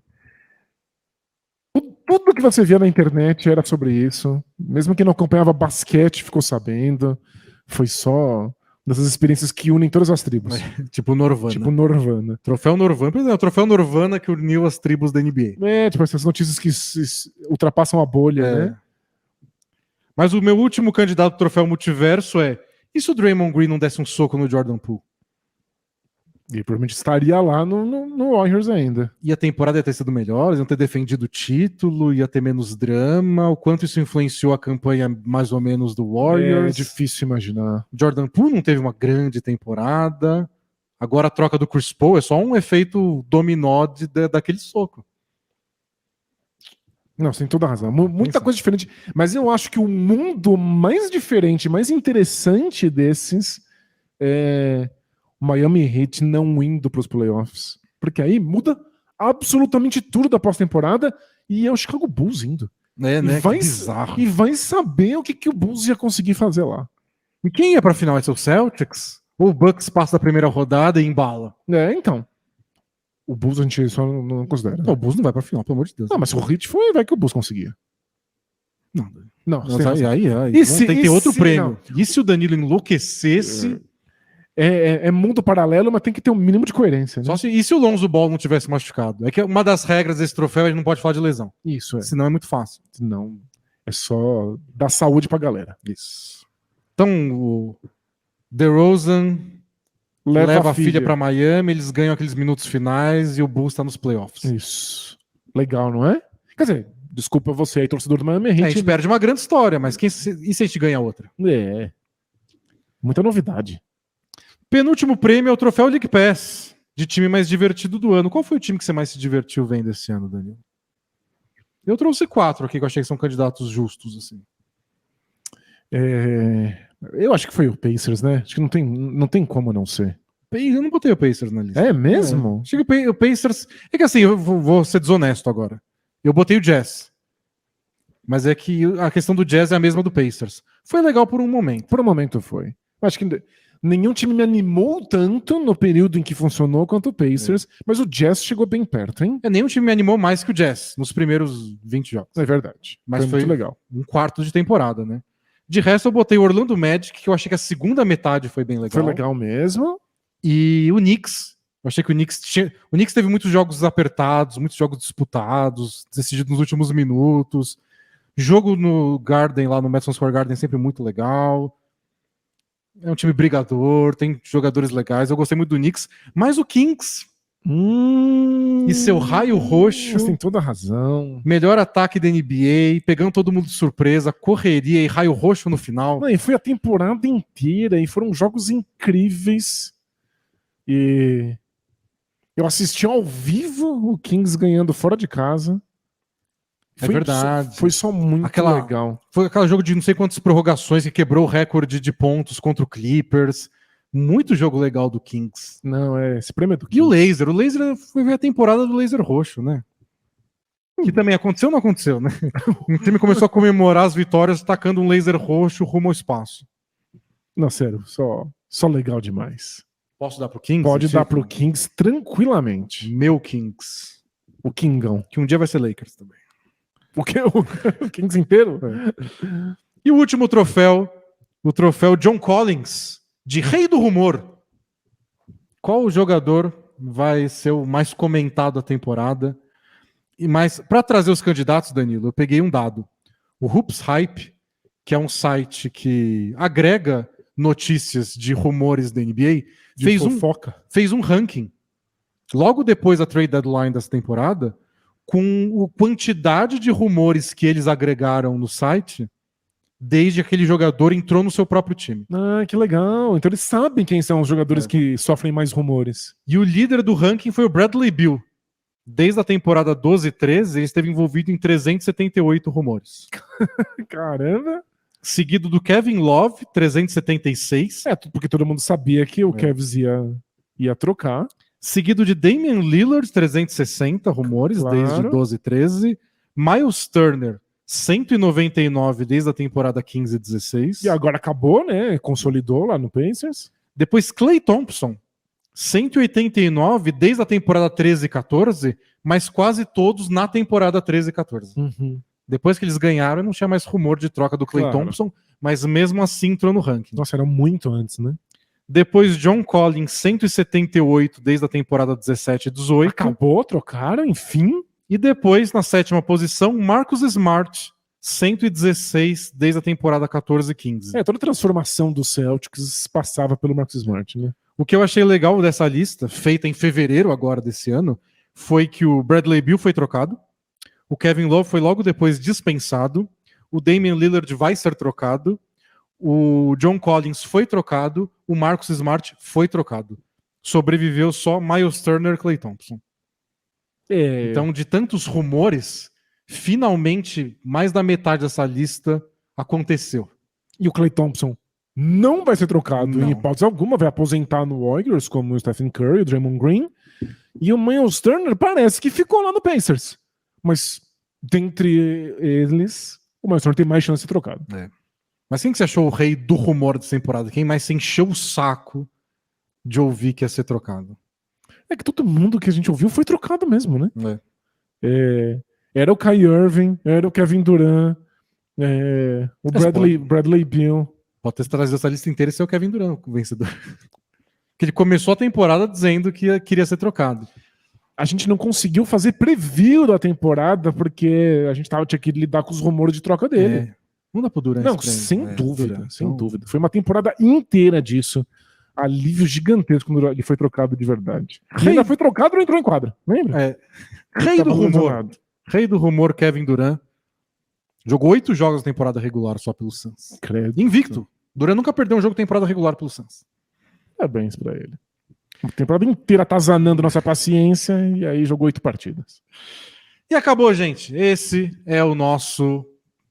Tudo que você via na internet era sobre isso. Mesmo quem não acompanhava basquete ficou sabendo. Foi só dessas experiências que unem todas as tribos. Tipo Norvana. Troféu Norvana. O troféu Norvana que uniu as tribos da NBA. Tipo essas notícias que ultrapassam a bolha, né? Mas o meu último candidato ao troféu multiverso e se o Draymond Green não desse um soco no Jordan Poole? E provavelmente estaria lá no Warriors ainda. E a temporada ia ter sido melhor, eles iam ter defendido o título, ia ter menos drama. O quanto isso influenciou a campanha mais ou menos do Warriors? É difícil imaginar. Jordan Poole não teve uma grande temporada. Agora a troca do Chris Paul é só um efeito dominó daquele soco. Não, você tem toda a razão. Muita coisa diferente. Mas eu acho que o mundo mais diferente, mais interessante desses é o Miami Heat não indo para os playoffs. Porque aí muda absolutamente tudo da pós-temporada e é o Chicago Bulls indo. Né, E que bizarro. E vai saber o que o Bulls ia conseguir fazer lá. E quem ia pra final? Vai ser o Celtics? Ou o Bucks passa da primeira rodada e embala? Então. O Bulls a gente só não considera. Não, o Bulls não vai pra final, pelo amor de Deus. Não, mas se o Heat foi, vai que o Bulls conseguia. Não, Não, aí, tem que ter outro prêmio. Não. E se o Danilo enlouquecesse? É mundo paralelo, mas tem que ter um mínimo de coerência. Né? E se o Lonzo Ball não tivesse machucado? É que uma das regras desse troféu, a gente não pode falar de lesão. Isso, Senão é muito fácil. Senão é só dar saúde pra galera. Isso. Então, o DeRozan leva a filha pra Miami, eles ganham aqueles minutos finais e o Bulls tá nos playoffs. Isso. Legal, não é? Quer dizer, desculpa você aí, torcedor do Miami Heat. A gente perde uma grande história, mas e se a gente ganha outra? Muita novidade. Penúltimo prêmio é o troféu League Pass, de time mais divertido do ano. Qual foi o time que você mais se divertiu vendo esse ano, Danilo? Eu trouxe 4 aqui que eu achei que são candidatos justos, assim. Eu acho que foi o Pacers, né? Acho que não tem como não ser. Eu não botei o Pacers na lista. É mesmo? Acho que o Pacers... É que assim, eu vou ser desonesto agora. Eu botei o Jazz. Mas é que a questão do Jazz é a mesma do Pacers. Foi legal por um momento. Por um momento foi. Acho que nenhum time me animou tanto no período em que funcionou quanto o Pacers, mas o Jazz chegou bem perto, hein? Nenhum time me animou mais que o Jazz nos primeiros 20 jogos. É verdade. Mas foi muito legal. Um quarto de temporada, né? De resto, eu botei o Orlando Magic, que eu achei que a segunda metade foi bem legal. Foi legal mesmo. E o Knicks. Eu achei que o Knicks teve muitos jogos apertados, muitos jogos disputados, decididos nos últimos minutos. Jogo no Garden, lá no Madison Square Garden, sempre muito legal. É um time brigador, tem jogadores legais. Eu gostei muito do Knicks. Mas o Kings e seu raio roxo. Você tem toda a razão. Melhor ataque da NBA, pegando todo mundo de surpresa, correria e raio roxo no final. Não, e foi a temporada inteira e foram jogos incríveis. E eu assisti ao vivo o Kings ganhando fora de casa. Verdade. Foi só muito legal. Foi aquele jogo de não sei quantas prorrogações que quebrou o recorde de pontos contra o Clippers. Muito jogo legal do Kings. Não, esse prêmio é do Kings. E o Laser foi ver a temporada do Laser roxo, né? Que também aconteceu ou não aconteceu, né? O time começou a comemorar as vitórias tacando um laser roxo rumo ao espaço. Não, sério, só legal demais. Posso dar pro Kings? Pode dar pro Kings tranquilamente. Meu Kings. O Kingão. Que um dia vai ser Lakers também. O que? O Kings inteiro? E o último troféu, o troféu John Collins, de Rei do Rumor. Qual jogador vai ser o mais comentado da temporada? E mais, para trazer os candidatos, Danilo, eu peguei um dado. O Hoops Hype, que é um site que agrega notícias de rumores da NBA, fez um ranking logo depois da trade deadline dessa temporada, com a quantidade de rumores que eles agregaram no site desde que aquele jogador entrou no seu próprio time. Ah, que legal. Então eles sabem quem são os jogadores que sofrem mais rumores. E o líder do ranking foi o Bradley Beal. Desde a temporada 12 e 13, ele esteve envolvido em 378 rumores. Caramba! Seguido do Kevin Love, 376. Porque todo mundo sabia que o Cavs ia trocar. Seguido de Damian Lillard, 360 rumores, desde 12 e 13. Miles Turner, 199 desde a temporada 15 e 16. E agora acabou, né? Consolidou lá no Pacers. Depois Klay Thompson, 189 desde a temporada 13 e 14, mas quase todos na temporada 13 e 14. Uhum. Depois que eles ganharam, não tinha mais rumor de troca do Klay Thompson, mas mesmo assim entrou no ranking. Nossa, era muito antes, né? Depois John Collins, 178 desde a temporada 17 e 18. Acabou, trocaram, enfim. E depois, na sétima posição, Marcus Smart, 116 desde a temporada 14 e 15. Toda a transformação do Celtics passava pelo Marcus Smart, né? O que eu achei legal dessa lista, feita em fevereiro agora desse ano, foi que o Bradley Beal foi trocado, o Kevin Love foi logo depois dispensado, o Damian Lillard vai ser trocado, o John Collins foi trocado, o Marcus Smart foi trocado. Sobreviveu só Miles Turner e Klay Thompson. Então, de tantos rumores, finalmente, mais da metade dessa lista aconteceu. E o Klay Thompson não vai ser trocado Não. em hipótese alguma, vai aposentar no Warriors, como o Stephen Curry, o Draymond Green. E o Miles Turner parece que ficou lá no Pacers. Mas dentre eles, o Miles Turner tem mais chance de ser trocado. Mas quem que você achou o rei do rumor dessa temporada? Quem mais se encheu o saco de ouvir que ia ser trocado? É que todo mundo que a gente ouviu foi trocado mesmo, né? É. Era o Kyrie Irving, era o Kevin Durant, o Bradley Beal. Pode ter trazido essa lista inteira e ser o Kevin Durant, o vencedor. Porque ele começou a temporada dizendo que queria ser trocado. A gente não conseguiu fazer preview da temporada porque a gente tinha que lidar com os rumores de troca dele. Não dá pro Durant. Não, sem dúvida, sem dúvida. Foi uma temporada inteira disso. Alívio gigantesco quando ele foi trocado de verdade. E ainda foi trocado e não entrou em quadra, lembra? Rei do rumor. Rei do rumor, Kevin Durant. Jogou 8 jogos na temporada regular só pelo Suns. Credo. Invicto. Durant nunca perdeu um jogo de temporada regular pelo Suns. Parabéns pra ele. A temporada inteira atazanando nossa paciência e aí jogou 8 partidas. E acabou, gente. Esse é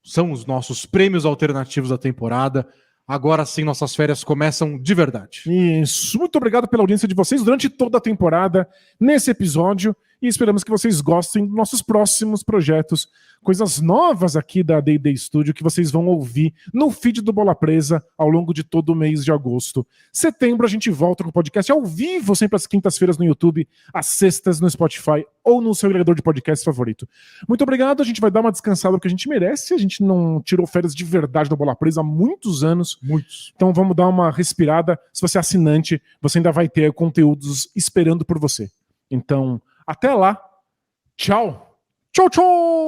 são os nossos prêmios alternativos da temporada. Agora sim, nossas férias começam de verdade. Isso. Muito obrigado pela audiência de vocês durante toda a temporada, nesse episódio, e esperamos que vocês gostem dos nossos próximos projetos, coisas novas aqui da D&D Studio que vocês vão ouvir no feed do Bola Presa ao longo de todo o mês de agosto. Setembro a gente volta com o podcast ao vivo, sempre às quintas-feiras no YouTube, às sextas no Spotify ou no seu agregador de podcast favorito. Muito obrigado, a gente vai dar uma descansada porque a gente merece, a gente não tirou férias de verdade do Bola Presa há muitos anos. Muitos. Então vamos dar uma respirada. Se você é assinante, você ainda vai ter conteúdos esperando por você. Então, até lá. Tchau. Tchau, tchau.